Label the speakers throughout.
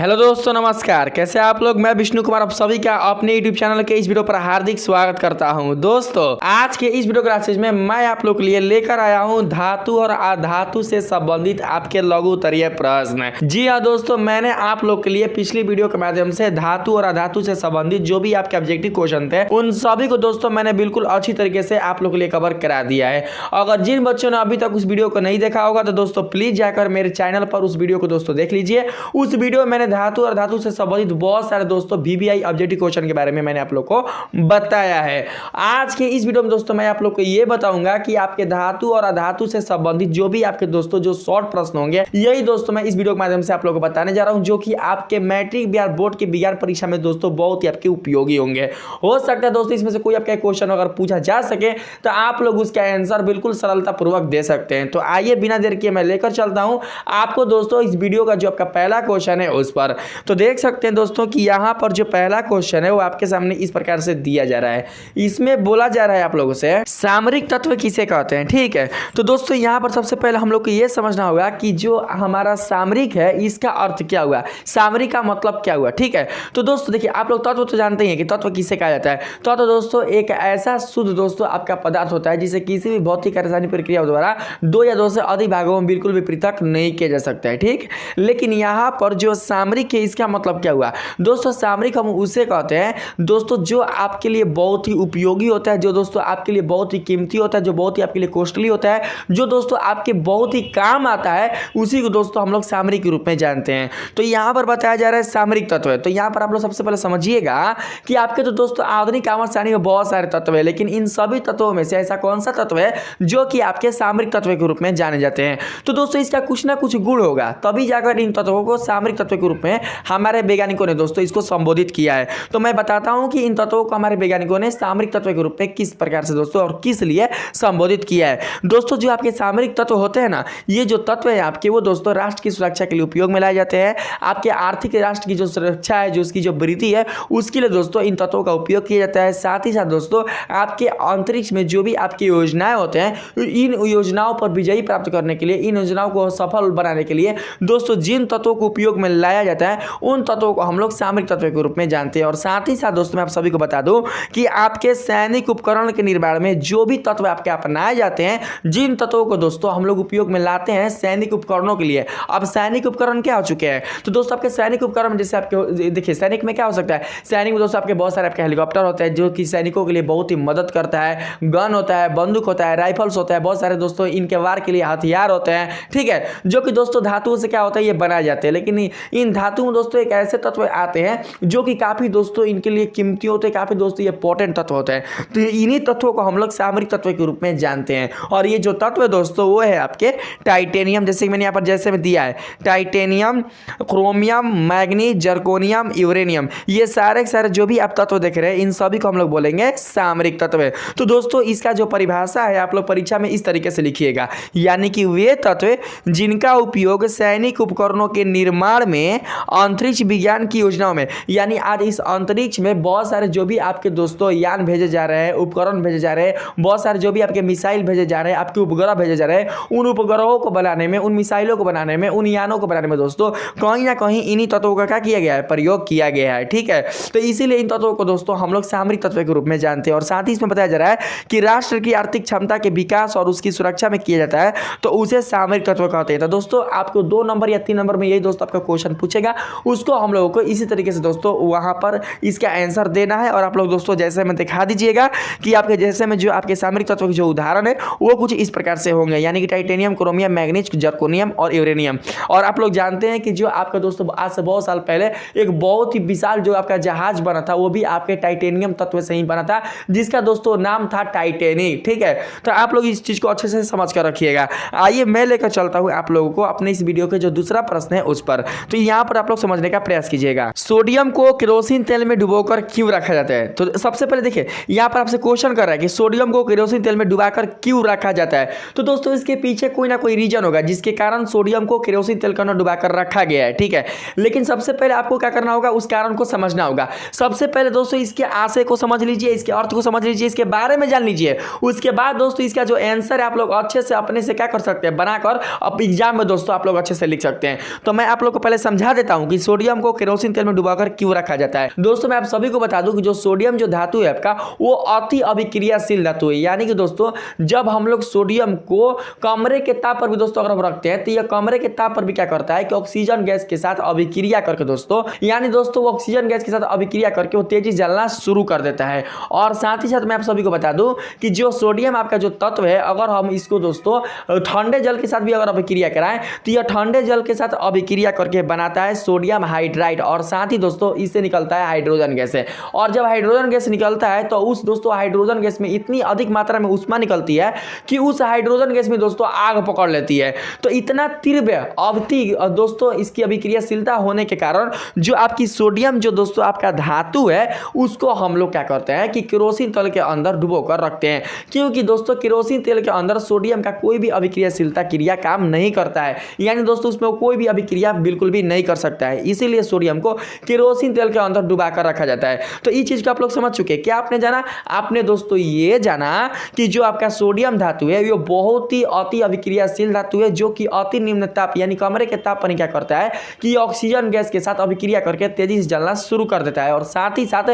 Speaker 1: Hello दोस्तों, नमस्कार। कैसे आप लोग। मैं विष्णु कुमार आप सभी का अपने यूट्यूब चैनल के इस वीडियो पर हार्दिक स्वागत करता हूं। दोस्तों, आज के इस वीडियो क्लासेज में मैं आप लोग के लिए लेकर आया हूं धातु और अधातु से संबंधित आपके लघु उत्तरीय प्रश्न। जी हाँ दोस्तों, मैंने आप लोग के लिए पिछली वीडियो के माध्यम से धातु और अधातु से संबंधित जो भी आपके ऑब्जेक्टिव क्वेश्चन थे उन सभी को दोस्तों मैंने बिल्कुल अच्छी तरीके से आप लोग के लिए कवर करा दिया है। अगर जिन बच्चों ने अभी तक उस वीडियो को नहीं देखा होगा तो दोस्तों प्लीज जाकर मेरे चैनल पर उस वीडियो को दोस्तों देख लीजिए। उस वीडियो में मैंने धातु और धातु से संबंधित बहुत सारे दोस्तों वीवीआई ऑब्जेक्टिव क्वेश्चन के बारे में मैंने आप लोग को बताया है। आज के इस वीडियो में दोस्तों मैं आप लोग को यह बताऊंगा कि आपके धातु और अधातु से संबंधित जो भी आपके दोस्तों जो शॉर्ट प्रश्न होंगे यही दोस्तों मैं इस वीडियो के माध्यम से आप लोगों को बताने जा रहा हूं, जो कि आपके मैट्रिक बिहार बोर्ड के विज्ञान परीक्षा में दोस्तों बहुत ही आपके उपयोगी होंगे। हो सकता है दोस्तों इसमें से कोई आपका क्वेश्चन अगर पूछा जा सके तो आप लोग उसका आंसर बिल्कुल सरलता पूर्वक दे सकते हैं। तो आइए बिना देर किए मैं लेकर चलता हूं आपको दोस्तों इस वीडियो का जो आपका पहला क्वेश्चन है उस पर। तो देख सकते हैं दोस्तों कि यहां पर जो पहला क्वेश्चन है वो आपके सामने इस प्रकार से दिया जा रहा है। इसमें बोला जा रहा है आप लोगों से सामरिक तत्व किसे कहते हैं। ठीक है, तो दोस्तों यहां पर सबसे पहले हम लोग को यह समझना होगा कि जो हमारा सामरिक है इसका अर्थ क्या हुआ, सामरिक का मतलब क्या हुआ। ठीक है, तो दोस्तों देखिए आप लोग तत्व तो जानते हैं कि तत्व किसे कहा जाता है। तत्व दोस्तों एक ऐसा शुद्ध दोस्तों आपका पदार्थ होता है जिसे किसी भी भौतिक रासायनिक प्रक्रिया द्वारा दो या दो से अधिक भागों में बिल्कुल भी पृथक नहीं किया जा सकता है। ठीक, लेकिन यहां पर जो सामरिक है इसका मतलब क्या हुआ दोस्तों। सामरिक हम उसे कहते हैं दोस्तों जो आपके लिए बहुत ही उपयोगी होता है, जो दोस्तों आपके लिए बहुत ही कीमती होता है, जो बहुत ही आपके लिए कॉस्टली होता है, जो दोस्तों आपके बहुत ही काम आता है, उसी को दोस्तों हम लोग सामरिक के रूप में जानते हैं। तो यहां पर बताया जा रहा है सामरिक तत्व है। तो यहां पर आप लोग सबसे पहले समझिएगा कि आपके तो दोस्तों आधुनिक आवर्त सारणी में बहुत सारे तत्व है, लेकिन इन सभी तत्वों में से ऐसा कौन सा तत्व है जो कि आपके सामरिक तत्व के रूप में जाने जाते हैं। तो दोस्तों इसका कुछ ना कुछ गुण होगा तभी जाकर इन तत्वों को सामरिक तत्व के रूप में हमारे वैज्ञानिकों ने दोस्तों इसको संबोधित किया है। तो मैं बताता हूं कि इन तत्वों को हमारे वैज्ञानिकों ने सामरिक तत्व के रूप में किस प्रकार से दोस्तों और किस लिए संबोधित किया है। दोस्तों जो आपके सामरिक तत्व होते हैं ना, ये जो तत्व है आपके वो दोस्तों राष्ट्र की सुरक्षा के लिए उपयोग में लाए जाते हैं। आपके आर्थिक राष्ट्र की जो सुरक्षा है, जो उसकी जो वृद्धि है, उसके लिए दोस्तों इन तत्वों का उपयोग किया जाता है। साथ ही साथ दोस्तों आपके अंतरिक्ष में जो भी आपकी योजनाएं होते हैं, इन योजनाओं पर विजयी प्राप्त करने के लिए, इन योजनाओं को सफल बनाने के लिए दोस्तों जिन तत्वों को उपयोग में लाया जाता है उन तत्वों को हम लोग सामरिक तत्व के रूप में जानते हैं। और साथ ही साथ दोस्तों मैं आप सभी को बता दूं कि आपके सैनिक उपकरण के निर्माण में जो भी तत्व आपके अपनाए जाते हैं, जिन तत्वों को दोस्तों हम लोग उपयोग में लाते हैं सैनिक उपकरणों के लिए। अब सैनिक उपकरण क्या हो चुके हैं, तो दोस्तों आपके सैनिक उपकरण जैसे आपके देखिए सैनिक में क्या हो सकता है, सैनिक में दोस्तों आपके बहुत सारे आपके हेलीकॉप्टर होते हैं जो कि सैनिकों के लिए बहुत ही मदद करता है, गन होता है, बंदूक होता है, राइफल्स होता है, बहुत सारे दोस्तों इनके वार के लिए हथियार होते हैं। ठीक है, जो कि दोस्तों धातुओं से क्या होता है ये बनाए जाते हैं। लेकिन इन धातुओं में दोस्तों एक ऐसे तत्व आते हैं जो कि काफी दोस्तों इनके लिए कीमती होते हैं, काफी दोस्तों ये इंपॉर्टेंट तत्व होते हैं। तो इन्हीं तत्वों को हम लोग सामरिक तत्व के रूप में जानते हैं। और ये जो तत्व है दोस्तों वो है आपके टाइटेनियम, जैसे मैंने यहाँ पर जैसे में दिया है titanium, chromium, manganese, zirconium, uranium, ये सारे जो भी आप तत्व देख रहे हैं इन सभी को हम लोग बोलेंगे सामरिक तत्व। तो दोस्तों इसका जो परिभाषा है आप लोग परीक्षा में इस तरीके से लिखिएगा, यानी कि वे तत्व जिनका उपयोग सैनिक उपकरणों के निर्माण में, अंतरिक्ष विज्ञान की योजनाओं में, यानी आज इस अंतरिक्ष में बहुत सारे जो भी आपके दोस्तों यान भेजे जा रहे हैं, उपकरण भेजे जा रहे हैं, बहुत सारे जो भी आपके मिसाइल भेजे जा रहे हैं, आपके उपग्रह भेजे जा रहे हैं, उन उपग्रहों को बनाने में, उन मिसाइलों को बनाने में, उन यानों को बनाने में दोस्तों कहीं ना कहीं इन्हीं तत्वों का क्या किया गया है, प्रयोग किया गया है। ठीक है, तो इसीलिए इन तत्वों को दोस्तों हम लोग सामरिक तत्व के रूप में जानते हैं। और साथ ही इसमें बताया जा रहा है कि राष्ट्र की आर्थिक क्षमता के विकास और उसकी सुरक्षा में किया जाता है तो उसे सामरिक तत्व कहते हैं। तो दोस्तों आपको 2 नंबर या 3 नंबर में यही दोस्तों आपका क्वेश्चन पूछेगा, उसको हम लोगों को इसी तरीके से दोस्तों वहां पर इसका आंसर देना है। और आप लोग दोस्तों जैसे में दिखा दीजिएगा कि आपके जैसे में जो आपके सामरिक तत्व के जो उदाहरण है वो कुछ इस प्रकार से होंगे, यानी कि टाइटेनियम, क्रोमियम, मैग्नीज, जर्कोनियम और यूरेनियम। और आप लोग जानते हैं कि जो आपका दोस्तों आज से बहुत साल पहले एक बहुत ही विशाल जो आपका जहाज बना था वो भी आपके टाइटेनियम तत्व से ही बना था, जिसका दोस्तों नाम था टाइटेनिक। ठीक है, तो आप लोग इस चीज को अच्छे से समझ कर रखिएगा। आइए मैं लेकर चलता हूं आप लोगों को अपने इस वीडियो के जो दूसरा प्रश्न है उस पर। तो यहां पर आप लोग समझने का प्रयास कीजिएगा, सोडियम को केरोसिन तेल में डुबोकर क्यों रखा जाता है। तो सबसे पहले देखिए यहां पर आपसे क्वेश्चन कर रहा है कि सोडियम को केरोसिन तेल में डुबाकर क्यों रखा जाता है। तो दोस्तों इसके पीछे कोई ना कोई रीजन होगा जिसके कारण सोडियम को केरोसिन तेल के अंदर डुबाकर रखा गया है। ठीक है, लेकिन सबसे पहले आपको क्या करना होगा, उस कारण को समझना होगा। सबसे पहले दोस्तों इसके आशय को समझ लीजिए, इसके अर्थ को समझ लीजिए, इसके बारे में जान लीजिए। उसके बाद दोस्तों इसका जो आंसर है आप लोग अच्छे से अपने से क्या कर सकते हैं, बनाकर अब एग्जाम में दोस्तों आप लोग अच्छे से लिख सकते हैं। तो मैं आप लोग को पहले समझा समझा देता हूं कि सोडियम को केरोसिन तेल में डुबाकर क्यों रखा जाता है। दोस्तों मैं आप सभी को बता दूं कि जो सोडियम जो धातु है आपका वो अति अभिक्रियाशील धातु है, यानी कि दोस्तों जब हम लोग सोडियम को कमरे के ताप पर भी दोस्तों अगर हम रखते हैं तो यह कमरे के ताप पर भी क्या करता है कि ऑक्सीजन गैस के साथ अभिक्रिया करके दोस्तों, यानी दोस्तों वो ऑक्सीजन गैस के साथ अभिक्रिया करके वो तेजी जलना शुरू कर देता है। और साथ ही साथ मैं आप सभी को बता दूं कि जो सोडियम आपका जो तत्व है अगर हम इसको दोस्तों ठंडे जल के साथ भी अगर अभिक्रिया कराएं तो यह ठंडे जल के साथ अभिक्रिया करके बनाता है सोडियम हाइड्राइड, और साथ ही दोस्तों इससे निकलता है हाइड्रोजन गैस है। और जब हाइड्रोजन गैस निकलता है तो उस दोस्तों हाइड्रोजन गैस में इतनी अधिक मात्रा में ऊष्मा निकलती है कि उस हाइड्रोजन गैस में दोस्तों आग पकड़ लेती है। तो इतना तीव्र अवधि दोस्तों इसकी अभिक्रियाशीलता होने के कारण जो आपकी सोडियम जो दोस्तों आपका धातु है उसको हम लोग क्या करते हैं कि केरोसिन तेल के अंदर डुबो कर रखते हैं, क्योंकि दोस्तों केरोसिन तेल के अंदर सोडियम का कोई भी अभिक्रियाशीलता क्रिया काम नहीं करता है, यानी दोस्तों उसमें कोई भी अभिक्रिया बिल्कुल भी नहीं कर सकता है, इसीलिए सोडियम को केरोसिन तेल के अंदर डुबा कर रखा जाता है। तो इस चीज को आप लोग समझ चुके हैं। क्या आपने जाना? आपने दोस्तों ये जाना कि जो आपका सोडियम धातु है ये बहुत ही अति अभिक्रियाशील धातु है, जो कि अति निम्न ताप यानी कमरे के ताप पर क्या करता है कि ऑक्सीजन गैस के साथ अभिक्रिया करके तेजी से जलना शुरू कर देता है। और साथ ही साथ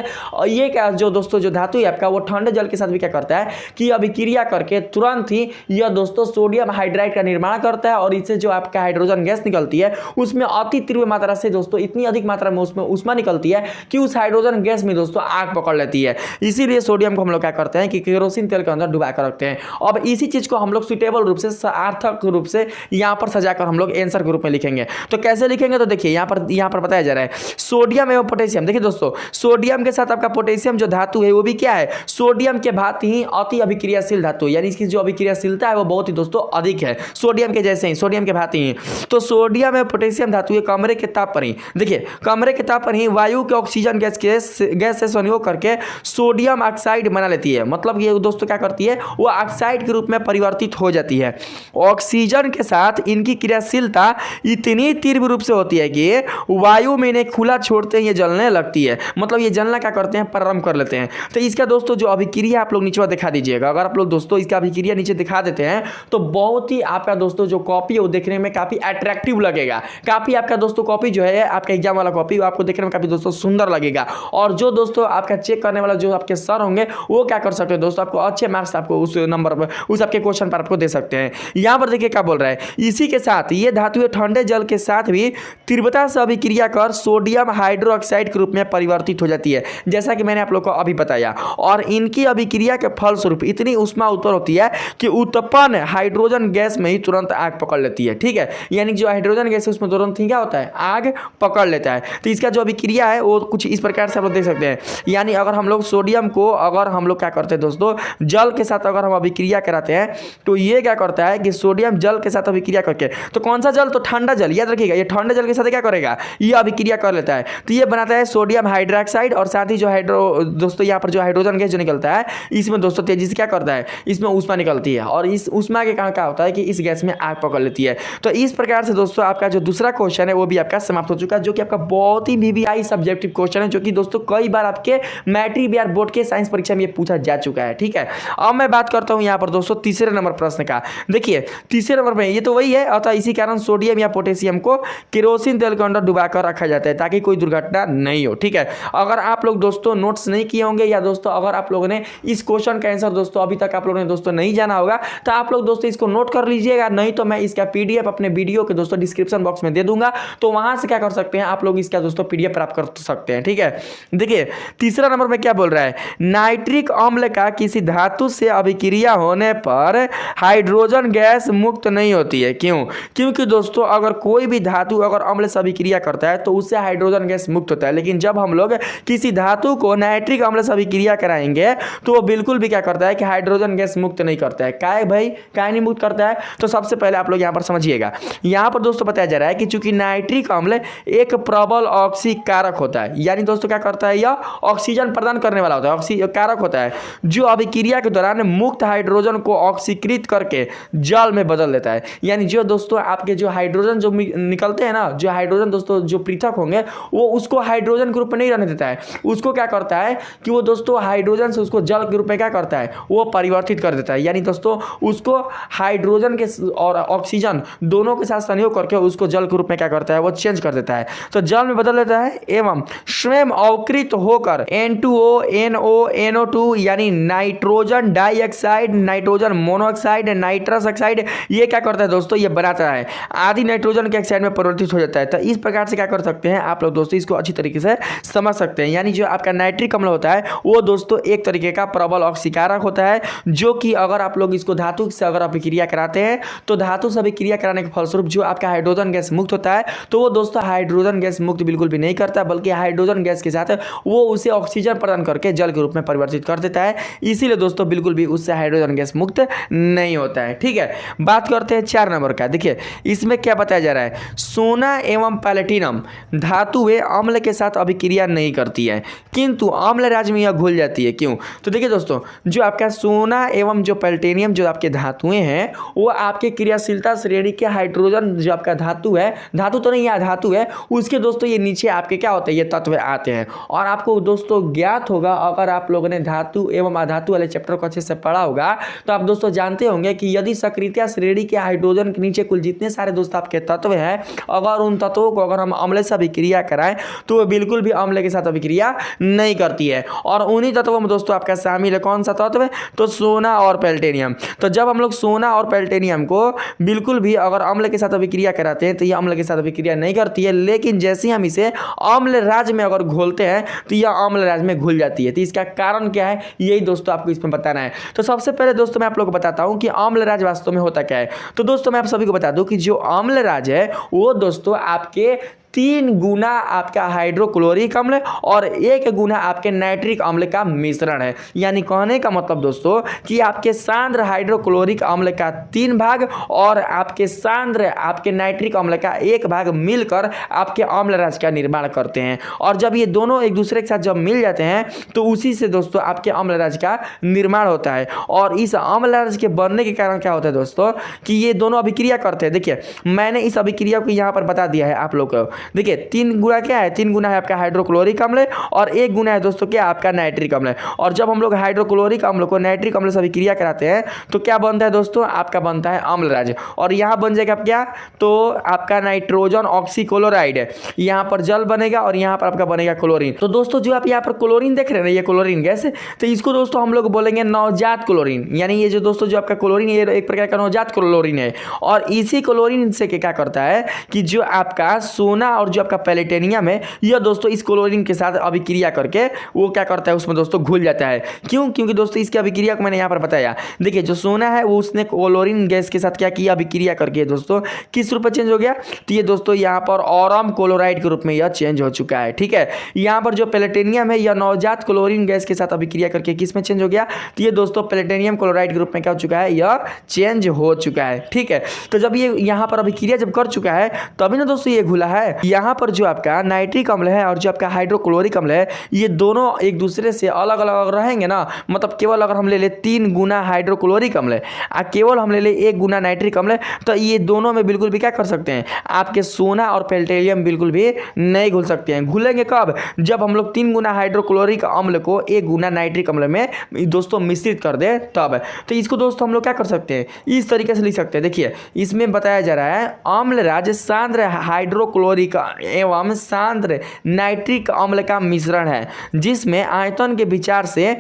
Speaker 1: ये क्या जो दोस्तों जो धातु है आपका वो ठंडे जल के साथ भी क्या करता है कि अभिक्रिया करके तुरंत ही यह दोस्तों सोडियम हाइड्राइड का निर्माण करता है, और इससे जो आपका हाइड्रोजन गैस निकलती है उसमें अति तीव्र मात्रा से दोस्तों इतनी अधिक मात्रा में उसमें ऊष्मा निकलती है कि उस हाइड्रोजन गैस में दोस्तों आग पकड़ लेती है। इसीलिए सोडियम को हम लोग क्या करते हैं कि केरोसिन तेल के अंदर डुबा कर रखते हैं। अब इसी चीज को हम लोग सुटेबल रूप से सार्थक रूप से यहां पर सजाकर हम लोग आंसर के रूप में लिखेंगे। तो कैसे लिखेंगे? तो देखिए यहां पर बताया जा रहा है सोडियम एवं पोटेशियम। देखिए दोस्तों सोडियम के साथ आपका पोटेशियम जो धातु है वो भी क्या है सोडियम के भांति ही अति अभिक्रियाशील धातु, यानी इसकी जो अभिक्रियाशीलता है वो बहुत ही दोस्तों अधिक है सोडियम के जैसे ही, सोडियम के भांति ही। तो सोडियम एवं पोटेशियम धातु है कमरे के ताप पर ही, देखिए कमरे के ताप पर ही वायु के ऑक्सीजन गैस से संयोग करके सोडियम ऑक्साइड बना लेती है। मतलब ये दोस्तों क्या करती है वो ऑक्साइड के रूप में परिवर्तित हो जाती है। ऑक्सीजन के साथ इनकी क्रियाशीलता इतनी तीव्र रूप से होती है कि वायु में इन्हें खुला छोड़ते ही ये जलने लगती है। मतलब ये जलना क्या करते हैं प्रारंभ कर लेते हैं। तो इसका दोस्तों जो अभिक्रिया आप लोग नीचे दिखा दीजिएगा, अगर आप लोग दोस्तों इसका अभिक्रिया नीचे दिखा देते हैं तो बहुत ही आपका दोस्तों जो कॉपी है वो देखने में काफी अट्रैक्टिव लगेगा। काफी आपका दोस्तों कॉपी जो है आपका एग्जाम वाला कॉपी आपको देखने में काफी दोस्तों सुंदर लगेगा। और जो दोस्तों आपका चेक करने वाला जो आपके सर होंगे वो क्या कर सकते हैं दोस्तों आपको अच्छे मार्क्स आपको उस नंबर पर उस आपके क्वेश्चन पर आपको दे सकते हैं। यहां पर देखिए क्या बोल रहा है, इसी के साथ ये धातु ठंडे जल के साथ भी तीव्रता से अभिक्रिया कर सोडियम हाइड्रोक्साइड के रूप में परिवर्तित हो जाती है, जैसा कि मैंने आप लोग को अभी बताया। और इनकी अभिक्रिया के फलस्वरूप इतनी ऊष्मा उत्पन्न होती है कि उत्पन्न हाइड्रोजन गैस में ही तुरंत आग पकड़ लेती है। ठीक है, यानी जो हाइड्रोजन गैस है उसमें तुरंत ही क्या होता है आग पकड़ लेता है। तो इसका जो अभिक्रिया है वो कुछ इस प्रकार से आप लोग देख सकते हैं। यानी अगर हम लोग सोडियम को अगर हम लोग क्या करते हैं दोस्तों जल के साथ अगर हम अभिक्रिया कराते हैं तो ये क्या करता है कि सोडियम जल के साथ अभिक्रिया करके, तो कौन सा जल? तो ठंडा जल। याद रखिएगा ये ठंडे जल के साथ क्या करेगा ये अभिक्रिया कर लेता है। तो ये बनाता है सोडियम हाइड्रोक्साइड, और साथ ही जो दोस्तों यहाँ पर जो हाइड्रोजन गैस जो निकलता है इसमें दोस्तों तेजी से क्या करता है इसमें ऊष्मा निकलती है, और इस ऊष्मा के कारण क्या होता है कि इस गैस में आग पकड़ लेती है। तो इस प्रकार से दोस्तों आपका जो दूसरा क्वेश्चन है वो भी आपका समाप्त हो चुका है, जो कि आपका बहुत ही VVI सब्जेक्टिव क्वेश्चन है, जो कि दोस्तों कई बार आपके मैट्रिक बिहार बोर्ड के साइंस परीक्षा में ये पूछा जा चुका है। ठीक है, अब मैं बात करता हूं यहाँ पर दोस्तों तीसरे नंबर प्रश्न का। देखिए तीसरे नंबर में ये तो वही है, अतः इसी कारण सोडियम या पोटेशियम को केरोसिन तेल के अंदर डुबाकर रखा जाता है ताकि कोई दुर्घटना नहीं हो। ठीक है, अगर आप लोग दोस्तों नोट्स नहीं किए होंगे या दोस्तों अगर आप लोगों ने इस क्वेश्चन का आंसर दोस्तों अभी तक आप लोगों ने दोस्तों नहीं जाना होगा तो आप लोग दोस्तों इसको नोट कर लीजिएगा, नहीं तो मैं इसका PDF अपने वीडियो के दोस्तों डिस्क्रिप्शन बॉक्स में दे दूंगा, तो वहां से क्या कर सकते हैं आप लोग इसका दोस्तों PDF प्राप्त कर सकते हैं। ठीक है, देखिए तीसरा नंबर में क्या बोल रहा है, नाइट्रिक अम्ल का किसी धातु से अभिक्रिया होने पर हाइड्रोजन गैस मुक्त नहीं होती है। क्यों? क्योंकि दोस्तों अगर कोई भी धातु अगर अम्ल से अभिक्रिया करता है तो उससे हाइड्रोजन गैस मुक्त होता है, लेकिन जब हम लोग किसी धातु को नाइट्रिक अम्ल से अभिक्रिया कराएंगे तो वो बिल्कुल भी क्या करता है कि हाइड्रोजन गैस मुक्त नहीं करता है। काय भाई काय नहीं मुक्त करता है? तो सबसे पहले आप लोग यहाँ पर समझिएगा, यहाँ पर दोस्तों बताया जा रहा है कि चूंकि नाइट्रिक अम्ल एक प्रबल ऑक्सीकारक होता है, यानी दोस्तों क्या करता है यह ऑक्सीजन प्रदान करने वाला होता है, ऑक्सीकारक होता है, जो अभिक्रिया के दौरान मुक्त हाइड्रोजन को ऑक्सीकृत करके जल में बदल देता है। यानी जो दोस्तों आपके जो हाइड्रोजन जो निकलते हैं ना, जो हाइड्रोजन दोस्तों जो पृथक होंगे वो उसको हाइड्रोजन के रूप में नहीं रहने देता है, उसको क्या करता है कि वो दोस्तों हाइड्रोजन से उसको जल के रूप में क्या करता है वो परिवर्तित कर देता है। यानी दोस्तों उसको हाइड्रोजन के और ऑक्सीजन दोनों के साथ संयोग करके उसको जल के रूप में क्या करता है वो चेंज कर देता है, तो जल में बदल देता है एवं स्वयं अवकृत होकर N2O, NO, NO2 यानी nitrogen dioxide, nitrogen monoxide, nitrous oxide, ये क्या करता है दोस्तों, ये बनाता है आदि नाइट्रोजन के ऑक्साइड में परिवर्तित हो जाता है। तो इस प्रकार से क्या कर सकते हैं आप लोग दोस्तों, इसको अच्छी तरीके से समझ सकते हैं। यानी जो आपका नाइट्रिक अम्ल होता है वो दोस्तों एक तरीके का प्रबल ऑक्सीकारक होता है, जो कि अगर आप लोग इसको धातु से अगर अभिक्रिया कराते हैं तो धातु से अभिक्रिया कराने के फलस्वरूप जो आपका हाइड्रोजन गैस मुक्त होता है, तो वो दोस्तों हाइड्रोजन गैस मुक्त बिल्कुल भी नहीं करता, बल्कि हाइड्रोजन गैस के साथ वो उसे ऑक्सीजन प्रदान करके जल के रूप में परिवर्तित कर देता है। इसीलिए दोस्तों बिल्कुल भी उससे हाइड्रोजन गैस मुक्त नहीं होता है। ठीक है, बात करते हैं 4 नंबर का। देखिए इसमें क्या बताया जा रहा है, सोना एवं प्लैटिनम धातुएं अम्ल के साथ अभिक्रिया नहीं करती है, किंतु अम्ल राज्य में यह घुल जाती है। क्यों? तो देखिए दोस्तों, जो आपका सोना एवं जो प्लैटिनियम जो आपके धातुएं हैं वो आपके क्रियाशीलता श्रेणी के हाइड्रोजन जो आपका धातु है, धातु तो नहीं है धातु है, उसके दोस्तों ये नीचे आपके क्या होते हैं, ये तत्व आते हैं। और आपको दोस्तों ज्ञात होगा, अगर आप लोगों ने धातु एवं अधातु वाले चैप्टर को अच्छे से पढ़ा होगा तो आप दोस्तों जानते होंगे कि यदि सक्रियता श्रेणी के हाइड्रोजन के नीचे कुल जितने सारे दोस्तों आपके तत्व हैं, अगर उन तत्वों को अगर हम अम्ल से अभिक्रिया कराएं तो वो बिल्कुल भी अम्ल के साथ अभिक्रिया नहीं करती है। और उन्हीं तत्वों में दोस्तों आपका शामिल है कौन सा तत्व है, तो सोना और प्लैटिनियम। तो जब हम लोग सोना और प्लैटिनियम को बिल्कुल भी अगर अम्ल के साथ अभिक्रिया कराते हैं तो ये अम्ल के साथ अभिक्रिया नहीं करती है, लेकिन जैसे ही हम इसे अम्ल राज्य में अगर घोलते हैं तो यह अम्ल राज्य में घुल जाती है। तो इसका कारण क्या है, यही दोस्तों आपको इसमें बताना है। तो सबसे पहले दोस्तों मैं आप लोगों को बताता हूं कि अम्ल राज्य वास्तव में होता क्या है। तो दोस्तों मैं आप सभी को बता दूं कि जो अम्ल राज्य है वो दोस्तों आपके 3 गुना आपका हाइड्रोक्लोरिक अम्ल और 1 गुना आपके नाइट्रिक अम्ल का मिश्रण है। यानी कहने का मतलब दोस्तों कि आपके सांद्र हाइड्रोक्लोरिक अम्ल का 3 भाग और आपके सांद्र आपके नाइट्रिक अम्ल का 1 भाग मिलकर आपके अम्ल राज्य का निर्माण करते हैं। और जब ये दोनों एक दूसरे के साथ जब मिल जाते हैं तो उसी से दोस्तों आपके अम्ल राज्य का निर्माण होता है। और इस अम्ल राज्य के बनने के कारण क्या होता है दोस्तों कि ये दोनों अभिक्रिया करते हैं। देखिए मैंने इस अभिक्रिया को यहाँ पर बता दिया है आप लोग को। देखिए 3 गुना क्या है, 3 गुना है आपका हाइड्रोक्लोरिक अम्ल और 1 गुना है दोस्तों क्या आपका नाइट्रिक अम्ल। और जब हम लोग हाइड्रोक्लोरिक अम्ल को नाइट्रिक अम्ल से अभिक्रिया कराते हैं तो क्या बनता है दोस्तों, आपका बनता है अम्ल राज्य। और यहाँ बन जाएगा क्या, तो आपका नाइट्रोजन ऑक्सीक्लोराइड है, यहाँ पर जल बनेगा और यहाँ पर आपका बनेगा क्लोरीन। तो दोस्तों जो आप यहाँ पर क्लोरीन देख रहे हैं ये क्लोरीन गैस है, तो इसको दोस्तों हम लोग बोलेंगे नवजात क्लोरीन। यानी ये जो दोस्तों जो आपका क्लोरीन ये एक प्रकार का नवजात क्लोरीन है। और इसी क्लोरीन से क्या करता है कि जो आपका सोना और जो आपका प्लैटिनियम है यह दोस्तों इस क्लोरीन के साथ अभिक्रिया करके वो क्या करता है उसमें दोस्तों घुल जाता है। क्यों? क्योंकि दोस्तों इसकी अभिक्रिया को मैंने यहाँ पर बताया। देखिए जो सोना है वो उसने क्लोरीन गैस के साथ क्या किया, अभिक्रिया करके दोस्तों किस रूप में चेंज हो गया, तो ये दोस्तों यहाँ पर ऑरम क्लोराइड के रूप में यह चेंज हो चुका है। ठीक है, यहाँ पर जो प्लैटिनियम है यह नवजात क्लोरीन गैस के साथ अभिक्रिया करके किस में चेंज हो गया, तो ये दोस्तों प्लैटिनियम क्लोराइड के रूप में क्या हो चुका है, यह चेंज हो चुका है। ठीक है, तो जब ये यहाँ पर अभिक्रिया जब कर चुका है तभी ना दोस्तों ये घुला है। यहाँ पर जो आपका नाइट्रिक अम्ल है और जो आपका हाइड्रोक्लोरिक अम्ल है ये दोनों एक दूसरे से अलग अलग रहेंगे ना, मतलब केवल अगर हम ले ले 3 गुना हाइड्रोक्लोरिक अम्ल केवल हम ले ले 1 गुना नाइट्रिक अम्ल, तो ये दोनों में बिल्कुल भी क्या कर सकते हैं, आपके सोना और प्लैटिनियम बिल्कुल भी नहीं घुल सकते हैं। घुलेंगे कब, जब हम लोग 3 गुना हाइड्रोक्लोरिक अम्ल को 1 गुना नाइट्रिक अम्ल में दोस्तों मिश्रित कर दे तब। तो इसको दोस्तों हम लोग क्या कर सकते हैं, इस तरीके से लिख सकते हैं। देखिए इसमें बताया जा रहा है अम्ल राज्य सांद्र हाइड्रोक्लोरिक एवं सांद्र नाइट्रिक अम्ल का मिश्रण है, जिसमें आयतन के विचार से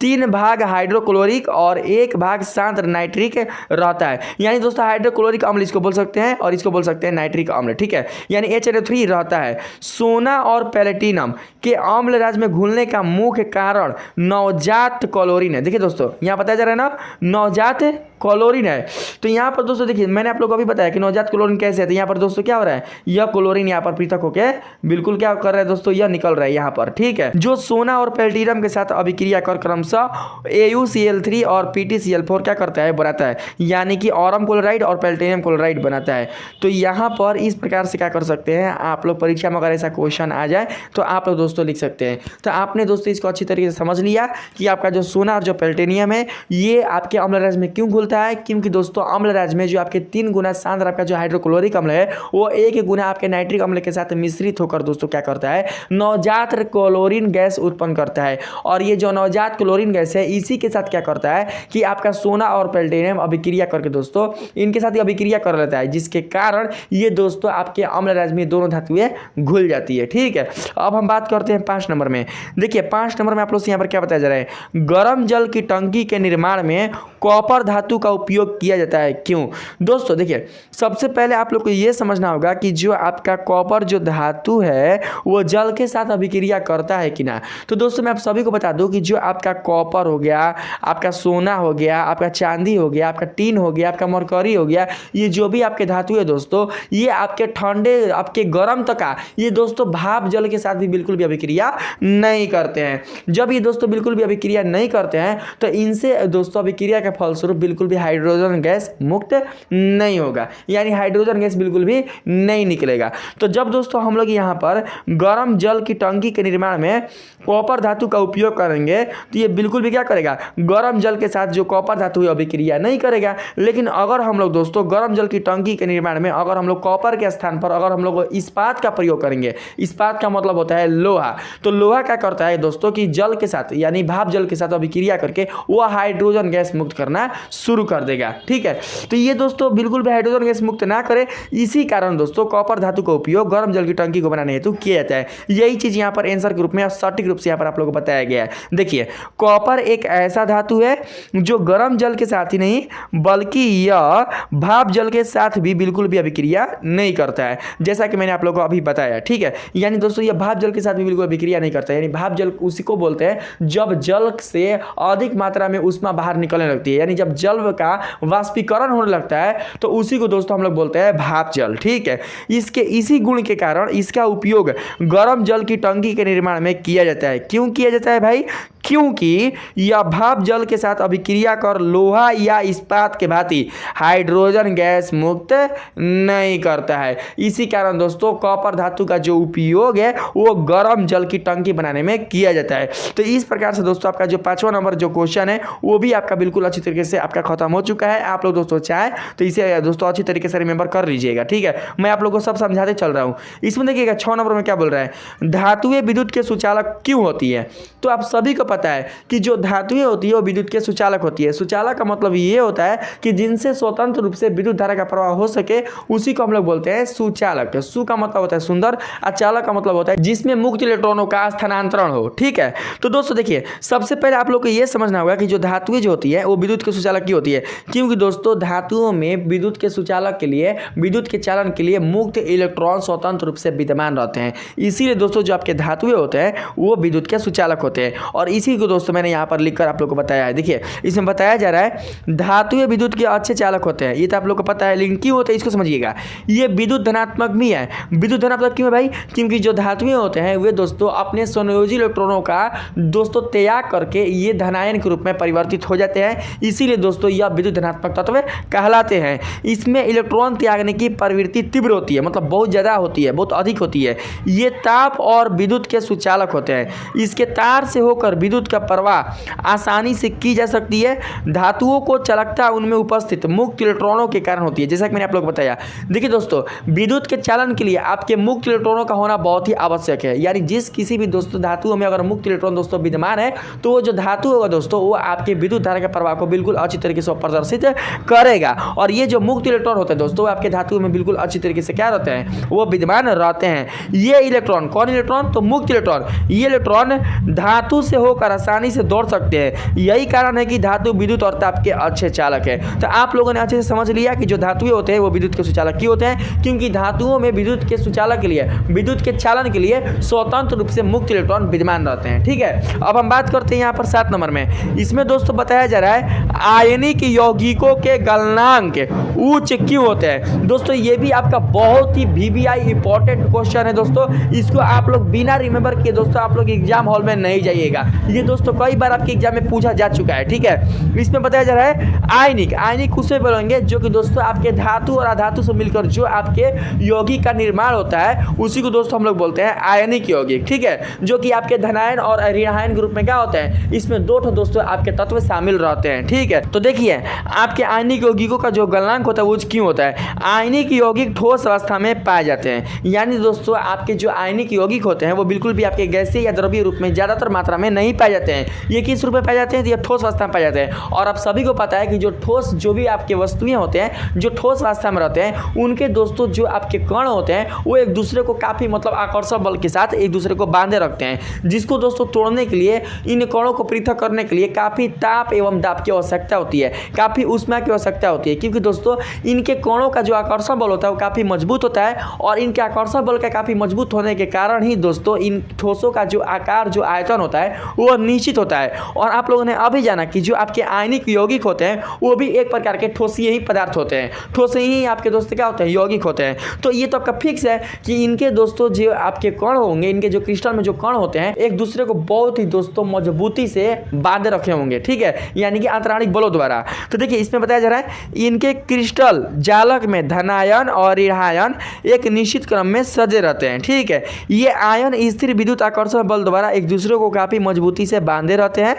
Speaker 1: 3 भाग हाइड्रोक्लोरिक और 1 भाग सांद्र नाइट्रिक रहता है। यानी दोस्तों हाइड्रोक्लोरिक अम्ल इसको बोल सकते हैं और इसको बोल सकते हैं नाइट्रिक अम्ल। ठीक है, यानी HNO3 रहता है। सोना और प्लैटिनम के अम्ल राज्य में घुलने का मुख्य कारण नवजात क्लोरीन है। देखिए दोस्तों यहाँ बताया जा रहा है ना, नवजात क्लोरीन है। तो यहाँ पर दोस्तों देखिए मैंने आप लोगों को अभी बताया कि नवजात क्लोरीन कैसे है। तो यहाँ पर दोस्तों क्या हो रहा है, यह क्लोरीन यहाँ पर पृथक होकर बिल्कुल क्या कर रहा है दोस्तों, यह निकल रहा है यहाँ पर। ठीक है, जो सोना और प्लैटिनम के साथ अभिक्रिया कर क्रमशः AuCl3 और PtCl4 क्या करता है, बनाता है, यानी कि ऑरम क्लोराइड और प्लैटिनम क्लोराइड बनाता है। तो यहाँ पर इस प्रकार से क्या कर सकते हैं आप लोग, परीक्षा में अगर ऐसा क्वेश्चन आ जाए तो आप लोग दोस्तों लिख सकते हैं। तो आपने दोस्तों इसको अच्छी तरीके से समझ लिया कि आपका जो सोना और जो प्लैटिनियम है ये आपके अम्ल राज्य में क्यों घुलता है, क्योंकि दोस्तों अम्ल राज्य में जो आपके 3 गुना सांद्र आपका जो हाइड्रोक्लोरिक अम्ल है वो 1 गुना आपके नाइट्रिक अम्ल के साथ मिश्रित होकर दोस्तों क्या करता है, नवजात क्लोरीन गैस उत्पन्न करता है। और ये जो नवजात क्लोरीन क्लोरीन गैस है, इसी के साथ क्या करता है कि आपका सोना और प्लेटिनम अभिक्रिया करके दोस्तों इनके साथ ही अभिक्रिया कर लेता है, जिसके कारण ये दोस्तों आपके अम्ल राज्य में दोनों धातुएं घुल जाती है। ठीक है, अब हम बात करते हैं 5 नंबर में। देखिए 5 नंबर में आप लोग से यहाँ पर क्या बताया जा रहा है, गर्म जल की टंकी के निर्माण में कॉपर धातु का उपयोग किया जाता है। क्यों दोस्तों, देखिए सबसे पहले आप लोग को यह समझना होगा कि जो आपका कॉपर जो धातु है वो जल के साथ अभिक्रिया करता है कि ना। तो दोस्तों मैं आप सभी को बता दूं कि जो आपका कॉपर हो गया, आपका सोना हो गया, आपका चांदी हो गया, आपका टीन हो गया, आपका मरकरी हो गया, ये जो भी आपके धातु है दोस्तों, ये आपके ठंडे आपके गर्म तक ये दोस्तों भाप जल के साथ भी बिल्कुल भी अभिक्रिया नहीं करते हैं। जब ये दोस्तों बिल्कुल भी अभिक्रिया नहीं करते हैं तो इनसे दोस्तों अभिक्रिया के फलस्वरूप बिल्कुल भी हाइड्रोजन गैस मुक्त नहीं होगा, यानी हाइड्रोजन गैस बिल्कुल भी नहीं निकलेगा। तो जब दोस्तों हम लोग यहाँ पर गर्म जल की टंकी के निर्माण में कॉपर धातु का उपयोग करेंगे तो ये बिल्कुल भी क्या करेगा, गर्म जल के साथ जो कॉपर धातु है अभिक्रिया नहीं करेगा। लेकिन अगर हम लोग दोस्तों गर्म जल की टंकी के निर्माण में अगर हम लोग कॉपर के स्थान पर अगर हम लोग इस्पात का प्रयोग करेंगे, इस्पात का मतलब होता है लोहा, तो लोहा क्या करता है दोस्तों कि जल के साथ यानी भाप जल के साथ अभिक्रिया करके वो हाइड्रोजन गैस मुक्त करना शुरू कर देगा। ठीक है, तो ये दोस्तों बिल्कुल भी हाइड्रोजन गैस मुक्त ना करे, इसी कारण दोस्तों कॉपर धातु का उपयोग गर्म जल की टंकी को बनाने हेतु किया जाता है। यही चीज यहाँ पर आंसर के रूप में सटीक रूप से यहाँ पर आप लोगों को बताया गया है। देखिए कॉपर एक ऐसा धातु है जो गर्म जल के साथ ही नहीं बल्कि यह भाप जल के साथ भी बिल्कुल भी अभिक्रिया नहीं करता है, जैसा कि मैंने आप लोगों को अभी बताया। ठीक है, यानी दोस्तों ये भाप जल के साथ भी बिल्कुल अभिक्रिया नहीं करता है। यानी भाप जल उसी को बोलते हैं जब जल से अधिक मात्रा में ऊष्मा बाहर निकलने लगती है, यानी जब जल का वाष्पीकरण होने लगता है तो उसी को दोस्तों हम लोग बोलते हैं भाप जल। ठीक है, इसके इसी गुण के कारण इसका उपयोग गर्म जल की टंकी के निर्माण में किया जाता है। क्यों किया जाता है भाई, क्योंकि यह भाप जल के साथ अभिक्रिया कर लोहा या इस्पात के भांति हाइड्रोजन गैस मुक्त नहीं करता है। इसी कारण दोस्तों कॉपर धातु का जो उपयोग है वो गर्म जल की टंकी बनाने में किया जाता है। तो इस प्रकार से दोस्तों आपका जो 5वां नंबर जो क्वेश्चन है वो भी आपका बिल्कुल अच्छी तरीके से आपका खत्म हो चुका है। आप लोग दोस्तों चाहे तो इसे दोस्तों अच्छी तरीके से रिमेंबर कर लीजिएगा। ठीक है, मैं आप लोगों को सब समझाते चल रहा हूँ। इसमें देखिएगा 6 नंबर में क्या बोल रहा है, धातुएं विद्युत के सुचालक क्यों होती है। तो आप सभी को पता है कि जो धातुएं होती है वो विद्युत के सुचालक होती है। सुचालक का मतलब ये होता है कि जिनसे स्वतंत्र रूप से विद्युत धारा का प्रवाह हो सके उसी को हम लोग बोलते हैं सुचालक। सु का मतलब होता है सुंदर, चालक का मतलब होता है जिसमें मुक्त इलेक्ट्रॉनों का स्थानांतरण हो। ठीक है, तो दोस्तों देखिए सबसे पहले आप लोग को यह समझना होगा कि जो धातुएं जो होती है वो विद्युत के सुचालक की होती है, क्योंकि दोस्तों धातुओं में विद्युत के सुचालक के लिए विद्युत के चालन के लिए मुक्त इलेक्ट्रॉन स्वतंत्र रूप से विद्यमान रहते हैं। इसीलिए दोस्तों जो आपके धातुएं होते हैं वो विद्युत के सुचालक होते हैं। और इसी को दोस्तों मैंने यहाँ पर लिखकर आप लोग को बताया है। देखिए इसमें बताया जा रहा है धातुएं विद्युत के अच्छे चालक होते हैं, ये तो आप लोग को पता है, लेकिन क्यों होते हैं इसको समझिएगा। ये विद्युत धनात्मक भी है। विद्युत धनात्मक क्यों है भाई, क्योंकि जो धातुएं होते हैं वे दोस्तों अपने संयोजी इलेक्ट्रॉनों का दोस्तों त्याग करके ये धनायन के रूप में परिवर्तित हो जाते हैं। इसीलिए दोस्तों यह विद्युत धनात्मक तत्व कहलाते हैं। इसमें इलेक्ट्रॉन त्यागने की प्रवृत्ति तीव्र होती है, मतलब बहुत ज़्यादा होती है, बहुत अधिक होती है। ये ताप और विद्युत के सुचालक होते हैं। इसके तार से होकर विद्युत का प्रवाह आसानी से की जा सकती है। धातुओं को चालकता उनमें उपस्थित मुक्त इलेक्ट्रॉनों के कारण होती है, जैसा कि मैंने आप लोग को बताया। देखिए दोस्तों विद्युत के चालन के लिए आपके मुक्त इलेक्ट्रॉनों का होना बहुत ही आवश्यक है। यानी जिस किसी भी दोस्तों धातुओं में अगर मुक्त इलेक्ट्रॉन दोस्तों विद्यमान है तो वो जो धातु होगा दोस्तों वो आपके विद्युत धारा के प्रवाह को बिल्कुल अच्छी तरीके से प्रदर्शित करेगा। और ये जो मुक्त इलेक्ट्रॉन होते हैं दोस्तों आपके धातुओं में बिल्कुल अच्छी तरीके से क्या रहते हैं, वो विद्यमान रहते हैं। ये इलेक्ट्रॉन, कौन इलेक्ट्रॉन, तो मुक्त इलेक्ट्रॉन, ये इलेक्ट्रॉन धातु से होकर आसानी से दौड़ सकते हैं। यही कारण है कि धातु विद्युत और ताप के अच्छे चालक है। तो आप लोगों ने अच्छे से समझ लिया कि जो धातुएं होते हैं वो विद्युत के सुचालक क्यों होते हैं, क्योंकि धातुओं में विद्युत के सुचालक के लिए विद्युत के चालन के लिए स्वतंत्र रूप से मुक्त इलेक्ट्रॉन विद्यमान रहते हैं। ठीक है, अब हम बात करते हैं यहाँ पर 7 नंबर में। इसमें दोस्तों बताया जा रहा है आयनिक यौगिकों के गलनांक उच्च क्यों होते हैं। दोस्तों ये भी आपका बहुत ही VBI इंपॉर्टेंट क्वेश्चन है दोस्तों। इसको आप लोग बिना रिमेंबर किए दोस्तों आप लोग एग्जाम हॉल में नहीं जाइएगा। ये दोस्तों कई बार आपके एग्जाम में पूछा जा चुका है। ठीक है, इसमें बताया जा रहा है आयनिक उसे बोलेंगे जो कि दोस्तों आपके धातु और अधातु से मिलकर जो आपके यौगिक का निर्माण होता है उसी को दोस्तों हम लोग बोलते हैं आयनिक यौगिक। ठीक है, जो कि आपके धनायन और ऋणायन ग्रुप में क्या होता है, इसमें 2 दोस्तों आपके तत्व शामिल रहते हैं। ठीक है, तो देखिए आपके आयनिक यौगिकों का जो गलनांक होता है वो क्यों होता है। आयनिक यौगिक ठोस अवस्था में पाए जाते हैं, यानी दोस्तों आपके जो आयनिक यौगिक होते हैं वो बिल्कुल भी आपके गैसीय या द्रवीय रूप में ज्यादातर मात्रा में नहीं नहीं पाए जाते हैं। ये किस रूप में पाए जाते हैं? ये ठोस अवस्था में पाए जाते हैं। और आप सभी को पता है कि जो भी आपके वस्तुएं होते हैं जो ठोस अवस्था में रहते हैं, उनके दोस्तों जो आपके कण होते हैं वो एक दूसरे को काफ़ी मतलब आकर्षण बल के साथ एक दूसरे को बांधे रखते हैं, जिसको दोस्तों तोड़ने के लिए, इन कणों को पृथक करने के लिए काफ़ी ताप एवं दाब की आवश्यकता होती है, काफ़ी ऊष्मा की आवश्यकता होती है। क्योंकि दोस्तों इनके कणों का जो आकर्षण बल होता है वो काफ़ी मजबूत होता है, और इनके आकर्षण बल का काफ़ी मजबूत होने के कारण ही दोस्तों इन ठोसों का जो आकार, जो आयतन होता है वो निश्चित होता है। और आप लोगों ने अभी जाना कि जो आपके आयनिक यौगिक होते हैं वो भी एक प्रकार के ठोसीय ही पदार्थ होते हैं, ठोसीय ही आपके दोस्तों क्या होते हैं? यौगिक होते हैं। तो ये तो आपका फिक्स है कि इनके दोस्तों जो आपके कण होंगे, इनके जो क्रिस्टल में जो कण होते हैं एक दूसरे को बहुत ही दोस्तों मजबूती से बांधे रखे होंगे, ठीक है, यानी कि अंतराणिक बलों द्वारा। तो देखिए इसमें बताया जा रहा है इनके क्रिस्टल जालक में धनायन और ऋणायन एक निश्चित क्रम में सजे रहते हैं, ठीक है। ये आयन स्थिर विद्युत आकर्षण बल द्वारा एक दूसरे को काफी मजबूती से बांधे रहते हैं।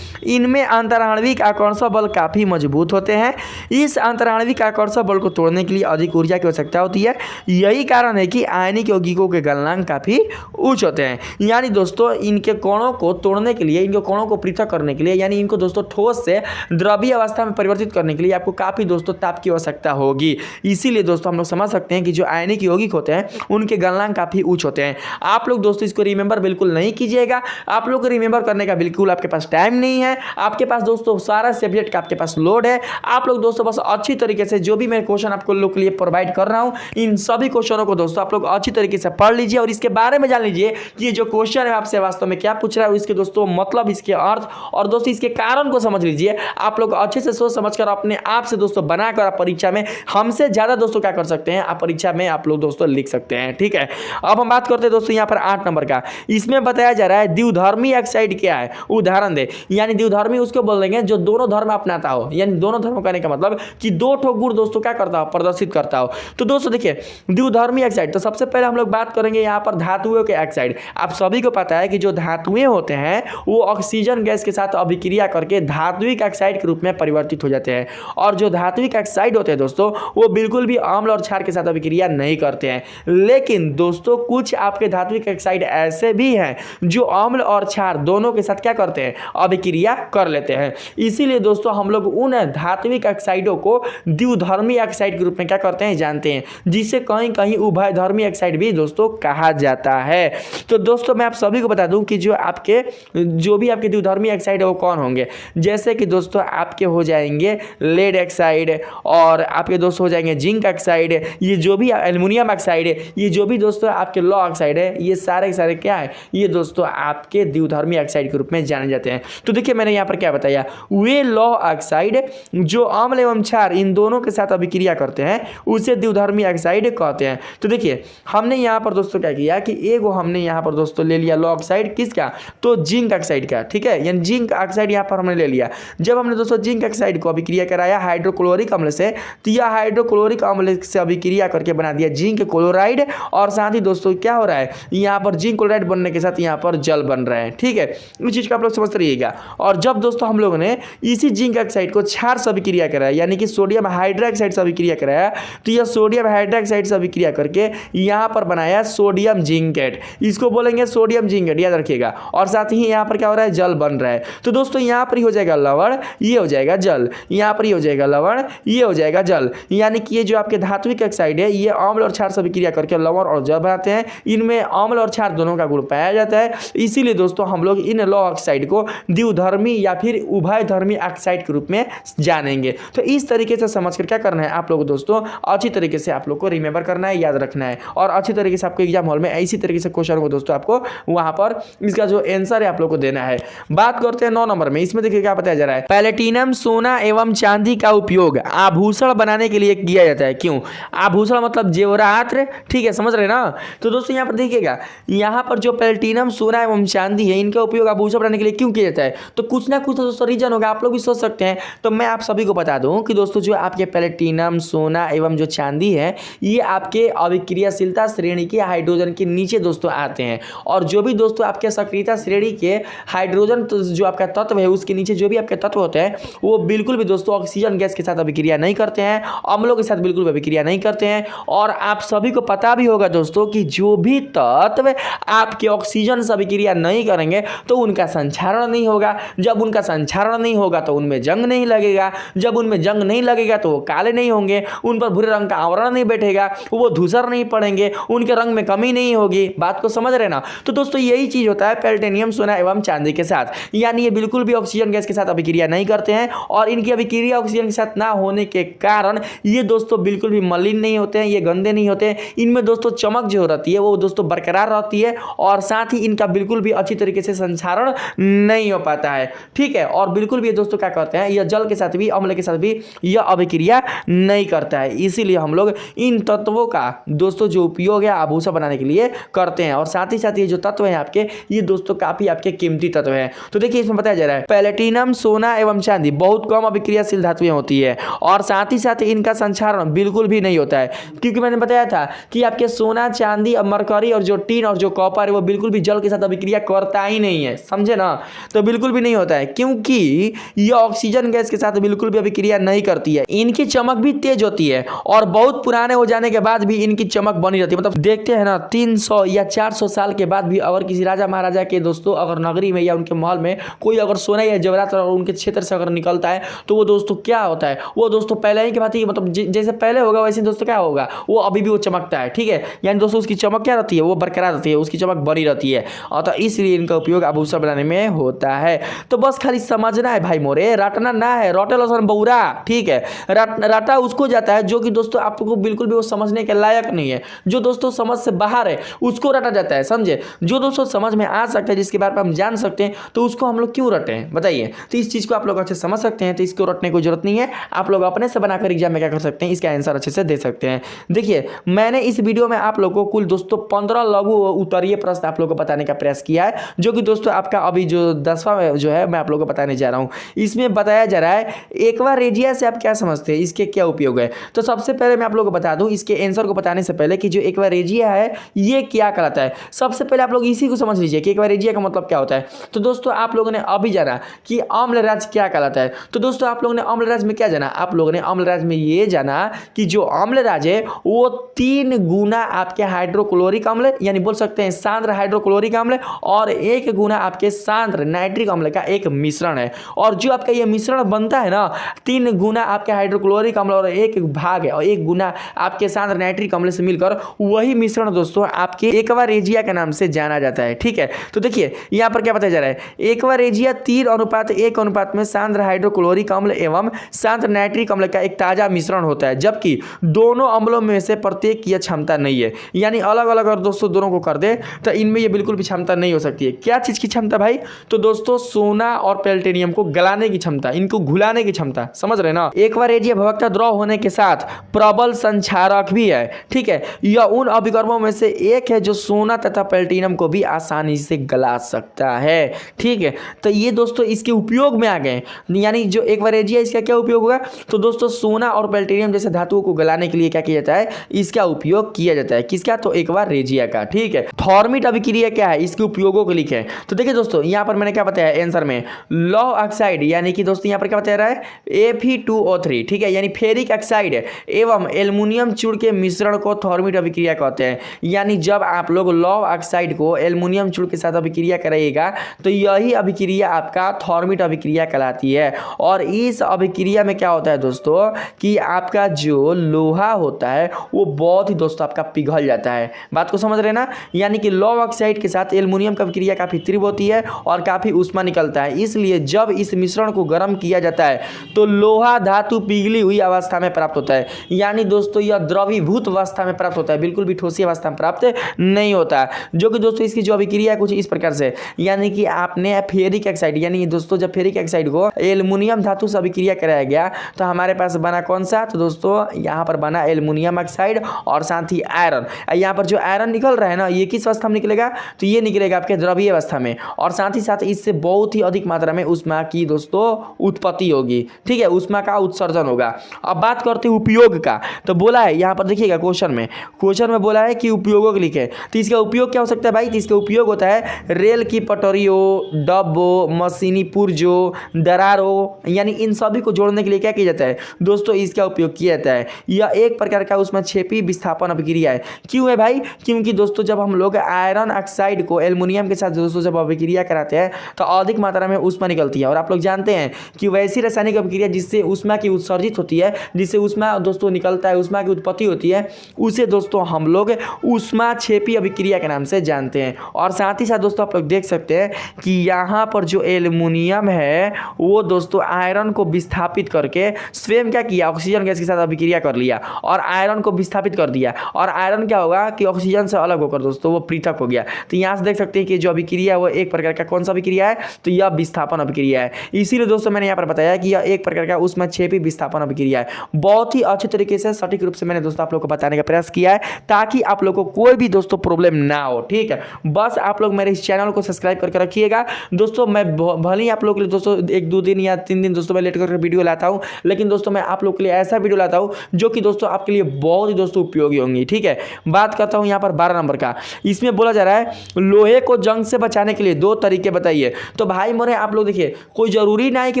Speaker 1: इनमें अंतराणविक आकर्षण बल काफी मजबूत होते हैं। इस अंतराणविक आकर्षण बल को तोड़ने के लिए अधिक ऊर्जा की आवश्यकता होती है। यही कारण है कि आयनिक यौगिकों के गलनांक काफी उच्च होते हैं। यानी दोस्तों इनके कणों को तोड़ने के लिए, इनके कणों को पृथक करने के लिए, यानी इनको दोस्तों ठोस से द्रवीय अवस्था में परिवर्तित करने के लिए आपको काफी दोस्तों ताप की आवश्यकता होगी। इसीलिए दोस्तों हम लोग समझ सकते हैं कि जो आयनिक यौगिक होते हैं उनके गलनांक काफी उच्च होते हैं। आप लोग दोस्तों इसको रिमेंबर बिल्कुल नहीं कीजिएगा, आप लोग को रिमेंबर करने का बिल्कुल आपके पास टाइम नहीं है। आपके पास दोस्तों सारा सब्जेक्ट का आपके पास लोड है। आप लोग दोस्तों बस अच्छी तरीके से जो भी मैं क्वेश्चन आपको लोग के लिए प्रोवाइड कर रहा हूं, इन सभी क्वेश्चनों को दोस्तों आप लोग अच्छी तरीके से पढ़ लीजिए और इसके बारे में जान लीजिए कि ये जो क्वेश्चन है आपसे वास्तव में क्या पूछ रहा है, इसके दोस्तों मतलब, इसके अर्थ और दोस्तों इसके कारण को समझ लीजिए। आप लोग अच्छे से सोच समझकर अपने आप से दोस्तों बनाकर आप परीक्षा में हमसे ज्यादा दोस्तों क्या कर सकते हैं, आप परीक्षा में आप लोग दोस्तों लिख सकते हैं, ठीक है। अब हम बात करते हैं दोस्तों यहाँ पर 8 नंबर का। इसमें बताया जा रहा है द्विधर्मी ऑक्साइड क्या है, उदाहरण दे। यानी द्विधर्मी उसको बोल देंगे जो दोनों धर्म अपनाता हो, यानी दोनों धर्म कहने का मतलब कि दो ठो गुण दोस्तों क्या करता हो, प्रदर्शित करता हो। तो दोस्तों देखिए द्विधर्मी ऑक्साइड, तो सबसे पहले हम लोग बात करेंगे यहाँ पर धातुओं के ऑक्साइड। आप सभी को पता है कि जो धातुएं होते हैं वो ऑक्सीजन गैस के साथ अभिक्रिया करके धात्विक ऑक्साइड के रूप में परिवर्तित हो जाते हैं। और जो धात्विक ऑक्साइड होते हैं दोस्तों वो बिल्कुल भी अम्ल और क्षार के साथ अभिक्रिया नहीं करते हैं। लेकिन दोस्तों कुछ आपके धात्विक ऑक्साइड ऐसे भी हैं जो अम्ल और क्षार दोनों के साथ क्या करते हैं, अभिक्रिया कर लेते हैं। इसीलिए दोस्तों हम लोग उन धात्विक ऑक्साइडों को द्विधर्मी ऑक्साइड के रूप में क्या करते हैं, जानते हैं, जिसे कहीं कहीं उभयधर्मी ऑक्साइड भी दोस्तों कहा जाता है। तो दोस्तों मैं आप सभी को बता दूं कि जो भी आपके द्विधर्मी ऑक्साइड है वो कौन होंगे। जैसे कि दोस्तों आपके हो जाएंगे लेड ऑक्साइड, और आपके दोस्तों हो जाएंगे जिंक ऑक्साइड, ये जो भी एल्युमिनियम ऑक्साइड है, ये जो भी दोस्तों आपके लौ ऑक्साइड है, ये सारे सारे क्या है, ये दोस्तों आपके द्विधर्मी ऑक्साइड के रूप में जाने जाते हैं। तो देखिए मैंने यहाँ पर क्या बताया, वे लौ ऑक्साइड जो अम्ल एवं क्षार इन दोनों के साथ अभिक्रिया करते हैं उसे द्विधर्मी ऑक्साइड कहते हैं। तो देखिए हमने यहाँ पर दोस्तों क्या किया कि एगो हमने यहाँ पर दोस्तों ले लिया लौ ऑक्साइड, किसका, तो जिंक ऑक्साइड का, ठीक है, यानी जिंक ऑक्साइड यहाँ पर हमने ले लिया। जब हमने दोस्तों जिंक ऑक्साइड को अभिक्रिया कराया हाइड्रोक्लोरिक अम्ल से, तो यह हाइड्रोक्लोरिक अम्ल से अभिक्रिया करके बना दिया जिंक क्लोराइड, और साथ ही दोस्तों क्या हो रहा है, यहाँ पर जिंक क्लोराइड बनने के साथ यहाँ पर जल बन रहे हैं, ठीक है। इस चीज को आप लोग समझते रहिएगा। और जब दोस्तों हम लोगों ने इसी जिंक ऑक्साइड को क्षार से अभिक्रिया कराया, यानी कि सोडियम हाइड्रोक्साइड से अभिक्रिया कराया, तो यह सोडियम हाइड्रोक्साइड से अभिक्रिया करके यहाँ पर बनाया सोडियम जिंकेट, इसको बोलेंगे सोडियम जिंकेट, याद रखिएगा। और साथ ही यहाँ पर क्या हो रहा है, जल बन रहा है। तो दोस्तों यहाँ पर ही हो जाएगा लवण, ये हो जाएगा जल, यहाँ पर ही हो जाएगा लवण, ये हो जाएगा जल। यानी कि ये जो आपके धात्विक ऑक्साइड है ये अम्ल और क्षार से अभिक्रिया करके लवण और जल बनाते हैं। इनमें अम्ल और क्षार दोनों का गुण पाया जाता है। इसीलिए दोस्तों हम लोग इन लौ ऑक्साइड को द्विधर्मी या फिर उभयधर्मी ऑक्साइड के रूप में जानेंगे। तो इस तरीके से समझकर क्या करना है आप लोग दोस्तों, अच्छी तरीके से आप लोग को रिमेंबर करना है, याद रखना है, और अच्छी तरीके से आपको एग्जाम हॉल में इसी तरीके से क्वेश्चन को दोस्तों आपको वहां पर इसका जो आंसर है आप लोग को देना है। बात करते हैं 9 नंबर में। इसमें देखिए क्या बताया जा रहा है, प्लेटिनम सोना एवं चांदी का उपयोग आभूषण बनाने के लिए किया जाता है। क्यों आभूषण, मतलब जेवरात, ठीक है, समझ रहे ना। तो दोस्तों यहाँ पर देखिएगा, यहाँ पर जो प्लेटिनम सोना एवं चांदी है इनका उपयोग आभूषण बनाने के लिए क्यों किया जाता है, तो कुछ ना कुछ दोस्तों रीजन होगा, आप लोग भी सोच सकते हैं। तो मैं आप सभी को बता दूं कि दोस्तों जो आपके प्लेटिनम सोना एवं जो चांदी है ये आपके अभिक्रियाशीलता श्रेणी के हाइड्रोजन के नीचे दोस्तों आते हैं। और जो भी दोस्तों आपके सक्रियता श्रेणी के हाइड्रोजन जो आपका तत्व है उसके नीचे जो भी आपके तत्व होते हैं वो बिल्कुल भी दोस्तों ऑक्सीजन गैस के साथ अभिक्रिया नहीं करते हैं, अम्लों के साथ बिल्कुल भी अभिक्रिया नहीं करते हैं। और आप सभी को पता भी होगा दोस्तों कि जो भी तत्व आपके ऑक्सीजन से अभिक्रिया नहीं करेंगे तो उनका संक्षारण नहीं होगा, जब उनका संक्षारण नहीं होगा तो उनमें जंग नहीं लगेगा, जब उनमें जंग नहीं लगेगा तो वो काले नहीं होंगे, उन पर भूरे रंग का आवरण नहीं बैठेगा, वो धूसर नहीं पड़ेंगे, उनके रंग में कमी नहीं होगी। बात को समझ रहे ना। तो दोस्तों यही चीज होता है प्लेटिनियम, सोना एवं चांदी के साथ, यानी ये बिल्कुल भी ऑक्सीजन गैस के साथ अभिक्रिया नहीं करते हैं और इनकी अभिक्रिया ऑक्सीजन के साथ ना होने के कारण ये दोस्तों बिल्कुल भी मलिन नहीं होते हैं, ये गंदे नहीं होते हैं। इनमें दोस्तों चमक जो रहती है वो दोस्तों बरकरार रहती है और साथ ही इनका बिल्कुल भी अच्छी तरीके से संचारण नहीं हो पाता है, ठीक है। और बिल्कुल भी ये दोस्तों क्या करते हैं, यह जल के साथ भी, अम्ल के साथ भी यह अभिक्रिया नहीं करता है। इसीलिए हम लोग इन तत्वों का दोस्तों जो उपयोग है आभूषण बनाने के लिए करते हैं और साथ ही साथ ये जो तत्व है आपके, ये दोस्तों काफी आपके कीमती तत्व हैं। तो देखिए इसमें बताया जा रहा है प्लेटिनम, सोना एवं चांदी बहुत कम अभिक्रियाशील धातुएं होती है और साथ ही साथ इनका संचारण बिल्कुल भी नहीं होता है, क्योंकि मैंने बताया था कि आपके सोना, चांदी, मरकरी और जो टीन और जो कॉपर है वो बिल्कुल भी जल के साथ अभिक्रिया करता ही नहीं है, समझे ना। तो बिल्कुल भी नहीं होता है क्योंकि ये ऑक्सीजन गैस के साथ बिल्कुल भी अभिक्रिया नहीं करती है। इनकी चमक भी तेज होती है और बहुत पुराने हो जाने के बाद भी इनकी चमक बनी रहती है। मतलब देखते हैं ना 300 या 400 साल के बाद भी अगर किसी राजा महाराजा के दोस्तों अगर नगरी में या उनके महल में कोई अगर सोना या जेवरात और उनके क्षेत्र से अगर निकलता है तो वो दोस्तों क्या होता है, वो दोस्तों पहले ही की बात है, मतलब जैसे पहले होगा वैसे दोस्तों क्या होगा, वो अभी भी वो चमकता है, ठीक है। यानी दोस्तों उसकी चमक क्या रहती है, वो बरकरार रहती है, उसकी चमक बनी रहती है और तो इसलिए इनका उपयोग आभूषण बनाने में होता है। तो बस खाली समझना है भाई मोरे, रटना ना है, रोटल और बौरा, ठीक है। रटा उसको जाता है जो कि दोस्तों आपको बिल्कुल भी वो समझने के लायक नहीं है, जो दोस्तों समझ से बाहर है उसको रटा जाता है, समझे। जो दोस्तों समझ में आ सकता है, जिसके बारे में हम जान सकते हैं, तो उसको हम लोग क्यों रटे हैं बताइए। तो इस चीज को आप लोग अच्छे समझ सकते हैं, तो इसको रटने की जरूरत नहीं है, आप लोग अपने से बनाकर एग्जाम में क्या कर सकते हैं, इसका आंसर अच्छे से दे सकते हैं। देखिए मैंने इस वीडियो में आप लोगों को कुल दोस्तों 15 लघु उत्तरीय प्रश्न आप लोगों को बताने का प्रयास किया है, जो कि दोस्तों आपका अभी जो 10वां जो है मैं आप लोगों को बताने जा रहा हूं। इसमें बताया जा रहा है एक्वारेजिया से आप क्या समझते हैं, इसके क्या उपयोग है। तो सबसे पहले मैं आप लोगों को बता दूं इसके आंसर को बताने से पहले कि जो एक्वारेजिया है ये क्या कहलाता है। सबसे पहले आप लोग इसी को समझ लीजिए कि एक्वारेजिया का मतलब क्या होता है। तो दोस्तों आप लोगों ने अभी जाना कि अम्लराज क्या कहलाता है। तो दोस्तों आप लोगों ने अम्लराज में क्या जाना, आप लोगों ने अम्लराज में ये जाना कि जो अम्लराज है वो 3 गुना आपके हाइड्रोक्लोरिक अम्ल, यानी बोल सकते हैं सांद्र हाइड्रोक्लोरिक अम्ल, और 1 गुना आपके सांद्र नाइट्रिक अम्ल का एक मिश्रण है। और जो आपका ये मिश्रण बनता है ना, 3 गुना आपके हाइड्रोक्लोरिक अम्ल और 1 भाग है और 1 गुना आपके सांद्र नाइट्रिक अम्ल से मिलकर वही मिश्रण दोस्तों आपके एक्वारेजिया के नाम से जाना जाता है, ठीक है। तो देखिए यहां पर क्या बताया जा रहा है, एक्वारेजिया 3:1 में सांद्र हाइड्रोक्लोरिक अम्ल एवं सांद्र नाइट्रिक अम्ल का एक ताजा मिश्रण होता है, जबकि दोनों अम्लों में से प्रत्येक की क्षमता नहीं है। यानी अलग अलग अगर दोस्तों दोनों को कर दे तो इनमें ये बिल्कुल भी क्षमता नहीं हो सकती है। क्या चीज की क्षमता भाई, तो दोस्तों सोना और प्लेटिनियम को गलाने की क्षमता, इनको घुलाने की क्षमता, समझ रहे ना। एक्वारेजिया भवकता द्रव होने के साथ प्रबल संचारक भी है, ठीक है। यह उन अभिकर्मों में से एक है जो सोना तथा प्लेटिनियम को भी आसानी से गला सकता है, ठीक है। तो ये दोस्तों इसके उपयोग में आ गए, यानी जो एक्वारेजिया इसका क्या उपयोग होगा, तो दोस्तों सोना और प्लेटिनियम जैसे धातुओं को गलाने के लिए क्या किया जाता है, इसका उपयोग किया जाता है। किसका, तो एक्वारेजिया का, ठीक है। थॉर्मिट अभिक्रिया क्या है, इसके उपयोगों को लिखे। तो देखिए दोस्तों यहाँ पर मैंने क्या बताया आंसर में, लौ ऑक्साइड, यानी कि दोस्तों यहाँ पर क्या बताया रहा है Fe2O3, ठीक है, यानी फेरिक ऑक्साइड एवं एल्युमिनियम चूड़ के मिश्रण को थॉर्मिट अभिक्रिया कहते हैं। यानी जब आप लोग लौ ऑक्साइड को एल्युमिनियम चूड़ के साथ अभिक्रिया कराइएगा तो यही अभिक्रिया आपका थॉर्मिट अभिक्रिया कहलाती है। और इस अभिक्रिया में क्या होता है दोस्तों कि आपका जो लोहा होता है वो बहुत ही दोस्तों आपका पिघल जाता है। बात को समझ रहे ना, यानी कि लौ ऑक्साइड के साथ एल्युमिनियम का अभिक्रिया काफी तीव्र होती है और काफी ऊष्मा निकलता है। इसलिए जब इस मिश्रण को गर्म किया जाता है तो लोहा धातु पिघली हुई अवस्था में प्राप्त होता है। यानी दोस्तों यह द्रवीभूत अवस्था में प्राप्त होता है, बिल्कुल भी ठोसी अवस्था में प्राप्त नहीं होता। जो कि दोस्तों इसकी जो अभिक्रिया है कुछ इस प्रकार से, यानी कि आपने फेरिक ऑक्साइड, यानी दोस्तों जब फेरिक ऑक्साइड को एल्युमिनियम धातु से अभिक्रिया कराया गया तो हमारे पास बना कौन सा, तो दोस्तों यहाँ पर बना एल्युमिनियम ऑक्साइड और साथ ही आयरन। यहाँ पर जो आयरन निकल रहा है ना, ये किस अवस्था में निकलेगा, तो ये निकलेगा आपके द्रवीय अवस्था में और साथ ही साथ इससे बहुत ही अधिक मात्रा में ऊष्मा की दोस्तों उत्पत्ति होगी, ठीक है, ऊष्मा का उत्सर्जन होगा। अब बात करते हैं उपयोग का, तो बोला है यहाँ पर देखिएगा क्वेश्चन में बोला है कि उपयोगों के लिखे। तो इसका उपयोग क्या हो सकता है भाई, तो इसका उपयोग होता है रेल की पटरियों, डब्बों, मशीनी पुर्जों, दरारों, यानी इन सभी को जोड़ने के लिए क्या किया जाता है दोस्तों, इसका उपयोग किया जाता है। यह एक प्रकार का उसमें छेपी विस्थापन अभिक्रिया है। क्यों है भाई, क्योंकि दोस्तों जब हम लोग आयरन ऑक्साइड को एल्युमिनियम के साथ दोस्तों जब अभिक्रिया कराते हैं तो अधिक मात्रा में ऊष्मा निकलती है। और आप लोग जानते हैं कि वैसी रासायनिक अभिक्रिया जिससे ऊष्मा की उत्सर्जित होती है, जिससे ऊष्मा दोस्तों निकलता है, ऊष्मा की उत्पत्ति होती है, उसे दोस्तों हम लोग ऊष्माक्षेपी अभिक्रिया के नाम से जानते हैं। और साथ ही साथ दोस्तों आप लोग देख सकते हैं कि यहाँ पर जो एल्युमिनियम है वो दोस्तों आयरन को विस्थापित करके स्वयं क्या किया, ऑक्सीजन गैस के साथ अभिक्रिया कर लिया और आयरन को विस्थापित कर दिया। और आयरन क्या होगा कि ऑक्सीजन से अलग होकर दोस्तों वो पृथक हो गया। तो यहाँ से देख सकते हैं कि जो अभिक्रिया है वो एक प्रकार का कौन सा अभिक्रिया है, तो यह विस्थापन अभिक्रिया है। इसीलिए दोस्तों मैंने यहाँ पर बताया कि यह एक प्रकार का ऊष्माक्षेपी विस्थापन अभिक्रिया है। बहुत ही अच्छे तरीके से सटीक रूप से मैंने दोस्तों आप लोग को बताने का प्रयास किया है ताकि आप लोग को कोई भी दोस्तों प्रॉब्लम ना हो। ठीक है, बस आप लोग मेरे इस चैनल को सब्सक्राइब करके रखिएगा दोस्तों। मैं भले ही आप लोग के लिए दोस्तों 1-2 दिन या 3 दिन दोस्तों मैं लेट करके वीडियो लाता हूं, लेकिन दोस्तों मैं आप लोग के लिए ऐसा वीडियो लाता हूं जो कि दोस्तों आपके लिए बहुत ही दोस्तों उपयोगी होंगी। ठीक है, बात करता हूं यहां पर 12 नंबर का। इसमें बोला जा रहा है लोहे को जंग से बचाने के लिए 2 तरीके बताइए। तो भाई मोरे आप लोग देखिए, कोई जरूरी ना है कि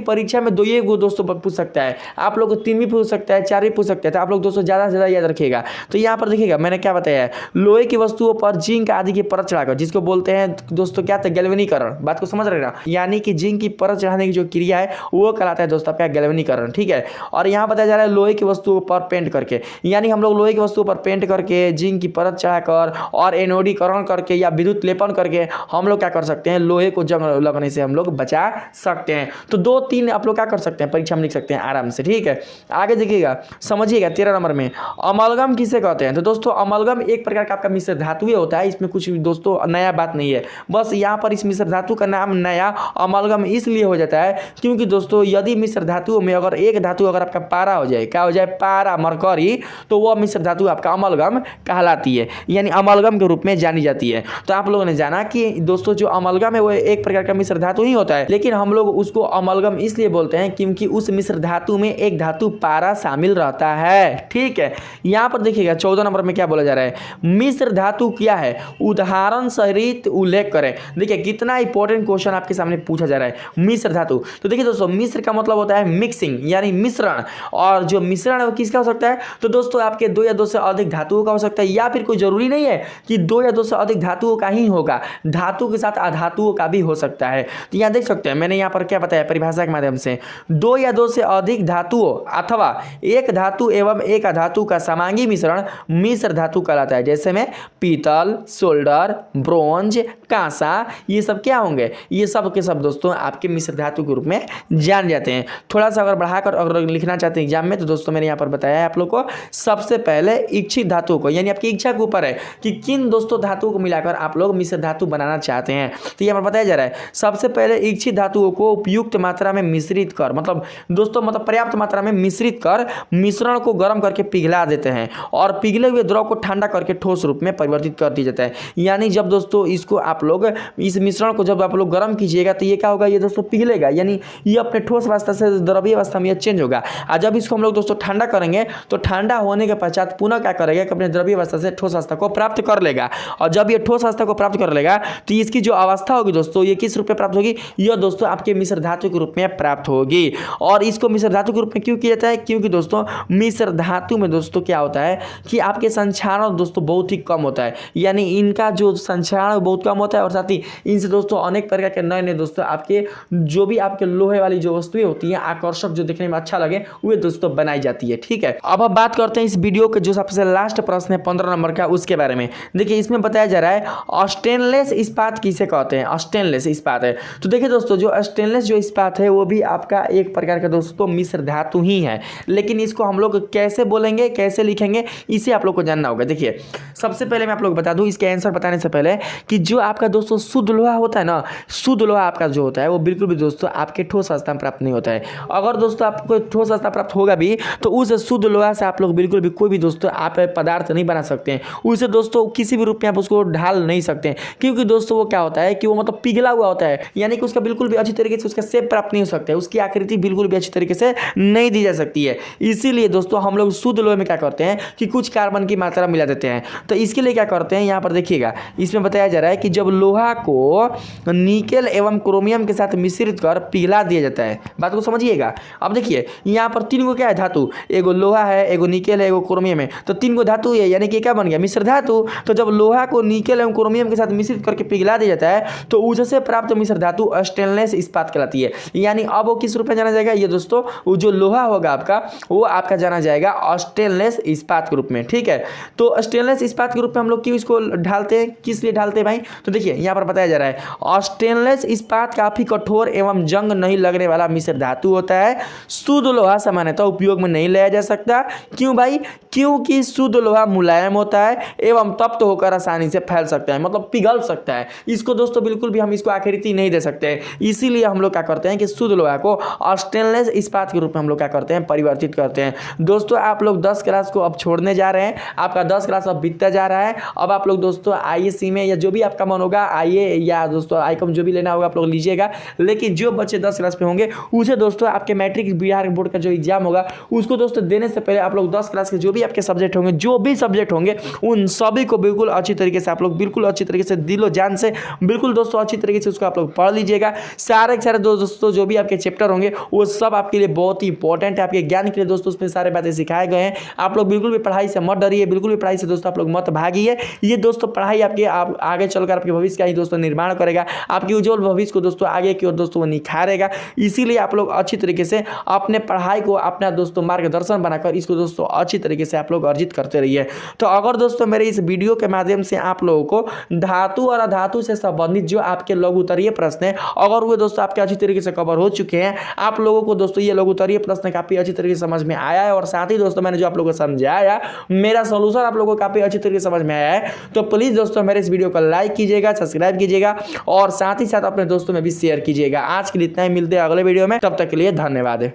Speaker 1: परीक्षा में 2 ही दोस्तों पूछ सकता है, आप लोग को 3 भी पूछ सकता है, 4 भी पूछ सकता है। तो आप लोग दोस्तों ज्यादा से ज्यादा याद रखिएगा। तो यहां पर देखिएगा मैंने क्या बताया है, लोहे की वस्तुओं पर जिंक आदि की परत चढ़ाकर, जिसको बोलते हैं दोस्तों क्या, गैल्वेनीकरण। बात को समझ रहे ना, यानी कि जिंक की परत चढ़ाने की जो क्रिया है वो कहलाता है दोस्तों आपका गैल्वेनीकरण। ठीक है, और यहाँ बताया जा रहा है लोहे की वस्तुओं पर पेंट करके, यानी हम लोग लोहे की वस्तुओं पर पेंट करके, जिंक की परत चढ़ाकर और एनोडीकरण करके या विद्युत लेपन करके हम लोग क्या कर सकते हैं, लोहे को जंग लगने से हम लोग बचा सकते हैं। तो 2-3 आप लोग क्या कर सकते हैं, परीक्षा में लिख सकते हैं आराम से। ठीक है, आगे देखिएगा, समझिएगा 13 नंबर में अमलगम किसे कहते हैं। तो दोस्तों अमलगम एक प्रकार का आपका मिश्र धातु होता है, इसमें कुछ दोस्तों नया बात नहीं है। बस यहाँ पर इस मिश्र धातु का नाम नया अमलगम इसलिए हो जाता है क्योंकि दोस्तों यदि मिश्र धातुओं में अगर एक धातु अगर आपका पारा हो जाए, क्या हो जाए, पारा मरकरी, तो वह मिश्र धातु आपका अमलगम कहलाती है, यानी अमलगम के रूप में जानी जाती है। तो आप लोगों ने जाना कि दोस्तों जो अमलगम है वो एक प्रकार का मिश्र धातु ही होता है, लेकिन हम लोग उसको अमलगम इसलिए बोलते हैं क्योंकि उस मिश्र धातु में एक धातु पारा शामिल रहता है। ठीक है, यहाँ पर देखिएगा 14 नंबर में क्या बोला जा रहा है, मिश्र धातु क्या है, उदाहरण सहित उल्लेख करें। देखिए कितना इंपॉर्टेंट क्वेश्चन आपके सामने पूछा जा रहा है, मिश्र धातु। तो देखिए दोस्तों मिश्र का मतलब होता है मिक्सिंग, यानी मिश्रण, और जो मिश्रण है वो किसका हो सकता है, तो दोस्तों आपके 2 या 2 से अधिक धातुओं का हो सकता है, या फिर कोई जरूरी नहीं है कि 2 या 2 से अधिक धातुओं का ही होगा, धातु के साथ अधातुओं का भी हो सकता है। तो यहाँ देख सकते हैं मैंने यहाँ पर क्या बताया परिभाषा के माध्यम से, 2 या 2 से अधिक धातुओं अथवा एक धातु एवं एक अधातु का समांगी मिश्रण मिश्र धातु कहलाता है। जैसे में पीतल, सोल्डर, ब्रोंज, कांसा, ये सब क्या होंगे, ये सब के सब दोस्तों आपके मिश्र धातु के रूप में जान जाते हैं। थोड़ा सा अगर बढ़ाकर अगर लिखना चाहते हैं एग्जाम में, तो दोस्तों मैंने यहाँ पर बताया है आप लोग को, सबसे पहले इच्छित धातुओं को, यानी आपकी इच्छा के ऊपर है कि किन दोस्तों धातुओं को मिलाकर आप लोग मिश्र धातु बनाना चाहते हैं। तो यहाँ पर बताया जा रहा है सबसे पहले इच्छित धातुओं को उपयुक्त मात्रा में मिश्रित कर, मतलब दोस्तों मतलब पर्याप्त मात्रा में मिश्रित कर मिश्रण को गर्म करके पिघला देते हैं और पिघले हुए द्रव को ठंडा करके ठोस रूप में परिवर्तित कर दिया जाता है। यानी जब दोस्तों इसको आप लोग इस मिश्रण को जब आप लोग गर्म कीजिएगा तो ये क्या होगा, ये दोस्तों पिघलेगा, यानी ये अपने ठोस अवस्था से द्रवीय अवस्था में चेंज होगा। और जब इसको हम लोग दोस्तों ठंडा करेंगे तो ठंडा होने के पश्चात पुनः क्या करेगा कि अपने द्रवीय अवस्था से ठोस अवस्था को प्राप्त कर लेगा। और जब ये ठोस अवस्था को प्राप्त कर लेगा तो इसकी जो अवस्था होगी दोस्तों, ये किस रूप में प्राप्त होगी, यह दोस्तों आपके मिश्र धातु के रूप में प्राप्त होगी। और इसको मिश्र धातु के रूप में क्यों किया जाता है, क्योंकि दोस्तों मिश्र धातु में दोस्तों क्या होता है कि आपके संक्षारण दोस्तों बहुत ही कम होता है, यानी इनका जो संक्षारण बहुत कम होता है, और साथ ही इनसे दोस्तों अनेक प्रकार के नए नए दोस्तों आपके जो भी आपके लोहे वाली जो वस्तुएं होती हैं आकर्षक, जो देखने में अच्छा लगे, वे दोस्तों बनाई जाती है। ठीक है, अब हम बात करते हैं इस वीडियो के जो सबसे लास्ट प्रश्न है 15 नंबर का, उसके बारे में। देखिए इसमें बताया जा रहा है स्टेनलेस इस्पात किसे कहते हैं, स्टेनलेस इस्पात है। तो देखिए दोस्तों जो स्टेनलेस जो इस्पात है वो भी आपका एक प्रकार का दोस्तों मिश्र धातु ही है, लेकिन इसको हम लोग कैसे बोलेंगे, कैसे लिखेंगे, इसे आप लोग को जानना होगा। देखिए सबसे पहले मैं आप लोग बता दूं इसके आंसर बताने से पहले कि जो आपका दोस्तों शुद्ध लोहा होता है ना, शुद्ध लोहा आपका जो होता है वो बिल्कुल भी दोस्तों आपके ठोस अवस्था में प्राप्त नहीं होता है। अगर दोस्तों आपको ठोस अवस्था प्राप्त होगा भी तो उस शुद्ध लोहा से आप लोग बिल्कुल भी कोई भी दोस्तों आप पदार्थ नहीं बना सकते हैं, उसे दोस्तों किसी भी रूप में आप उसको ढाल नहीं सकते हैं, क्योंकि दोस्तों वो क्या होता है कि वो मतलब पिघला हुआ होता है, यानी कि उसका बिल्कुल भी अच्छी तरीके से उसका शेप प्राप्त नहीं हो सकता है, उसकी आकृति बिल्कुल भी अच्छी तरीके से नहीं दी जा सकती है। इसीलिए दोस्तों हम लोग शुद्ध लोहे में क्या करते हैं कि कुछ कार्बन की मात्रा मिला देते हैं। तो इसके लिए क्या करते हैं, यहाँ पर देखिएगा इसमें बताया जा रहा है कि जब लोहा को निकेल एवं क्रोमियम के साथ मिश्रित कर पिघला दिया जाता है। बात को समझिएगा। अब देखिए यहाँ पर 3 गो क्या है धातु, एगो लोहा है, एगो निकेल है, एगो क्रोमियम है, तो 3 गो धातु है, यानी कि क्या बन गया, मिश्र धातु। तो जब लोहा को निकेल एवं क्रोमियम के साथ मिश्रित करके पिघला दिया जाता है है तो उससे प्राप्त मिश्र धातु स्टेनलेस इस्पात कहलाती है। यानी अब वो किस रूप में जाना जाएगा, ये दोस्तों वो जो लोहा होगा आपका वो आपका जाना जाएगा स्टेनलेस इस्पात के रूप में। ठीक है, तो स्टेनलेस इस्पात के रूप में हम लोग क्यों इसको ढालते हैं, किस लिए ढालते हैं भाई, तो देखिए यहाँ पर बताया जा रहा है स्टेनलेस इस्पात काफी कठोर एवं जंग नहीं लगने वाला मिश्र धातु होता है। शुद्ध लोहा सामान्यतः उपयोग में नहीं लिया जा सकता। क्यों भाई, क्योंकि शुद्ध लोहा मुलायम होता है एवं तप्त होकर आसानी से फैल सकता है, मतलब पिघल सकता है। इसको दोस्तों बिल्कुल भी हम इसको आकृति नहीं दे सकते, इसीलिए हम लोग क्या करते हैं कि शुद्ध लोहा को स्टेनलेस इस्पात के रूप में हम लोग क्या करते हैं, परिवर्तित करते हैं। दोस्तों आप लोग 10 क्लास को अब छोड़ने जा रहे हैं, आपका 10 क्लास अब बीतता जा रहा है। अब आप लोग दोस्तों आईएससी में या जो भी आपका मन होगा, आईए या दोस्तों आईकॉम जो भी लेना होगा आप लोग लीजिएगा। लेकिन जो बच्चे 10 क्लास पे होंगे उसे दोस्तों आपके मैट्रिक बिहार बोर्ड का जो एग्जाम होगा उसको दोस्तों देने से पहले आप लोग 10 क्लास के जो भी आपके सब्जेक्ट होंगे, जो भी सब्जेक्ट होंगे, उन सभी को बिल्कुल अच्छी तरीके से आप लोग बिल्कुल अच्छी तरीके से दिलो जान से बिल्कुल दोस्तों अच्छी तरीके से उसको आप लोग पढ़ लीजिएगा। सारे के सारे दोस्तों जो भी आपके चैप्टर होंगे वो सब आपके लिए बहुत ही इंपॉर्टेंट है, आपके ज्ञान के लिए दोस्तों उसमें सारे बातें सिखाए गए हैं। आप लोग बिल्कुल भी पढ़ाई से मत डरिए, बिल्कुल भी पढ़ाई से दोस्तों आप लोग मत भागिए। ये दोस्तों पढ़ाई आपके आगे चलकर आपके भविष्य का ही दोस्तों निर्माण करेगा, आपके उज्जवल भविष्य को दोस्तों आगे की ओर दोस्तों वो निखारेगा। इसीलिए आप लोग अच्छी तरीके से अपने पढ़ाई को अपना दोस्तों मार्गदर्शन बनाकर इसको दोस्तों अच्छी तरीके से आप लोग अर्जित करते रहिए। तो अगर दोस्तों मेरे इस वीडियो के माध्यम से आप लोगों को धातु और अधातु से संबंधित जो आपके लघु उत्तरीय प्रश्न है, अगर वो दोस्तों आपके अच्छी तरीके से कवर हो चुके हैं, आप लोगों को दोस्तों ये लघु उत्तरीय प्रश्न काफी अच्छी तरीके से समझ में आया है और साथ ही दोस्तों मैंने जो आप लोगों को समझाया मेरा सोल्यूशन आप लोगों को काफी अच्छी तरीके से समझ में आया है, तो प्लीज दोस्तों मेरे इस वीडियो को लाइक कीजिएगा, सब्सक्राइब कीजिएगा और साथ ही साथ अपने दोस्तों में भी शेयर कीजिएगा। आज के लिए इतना ही, मिलते हैं अगले वीडियो में, तब तक के लिए धन्यवाद।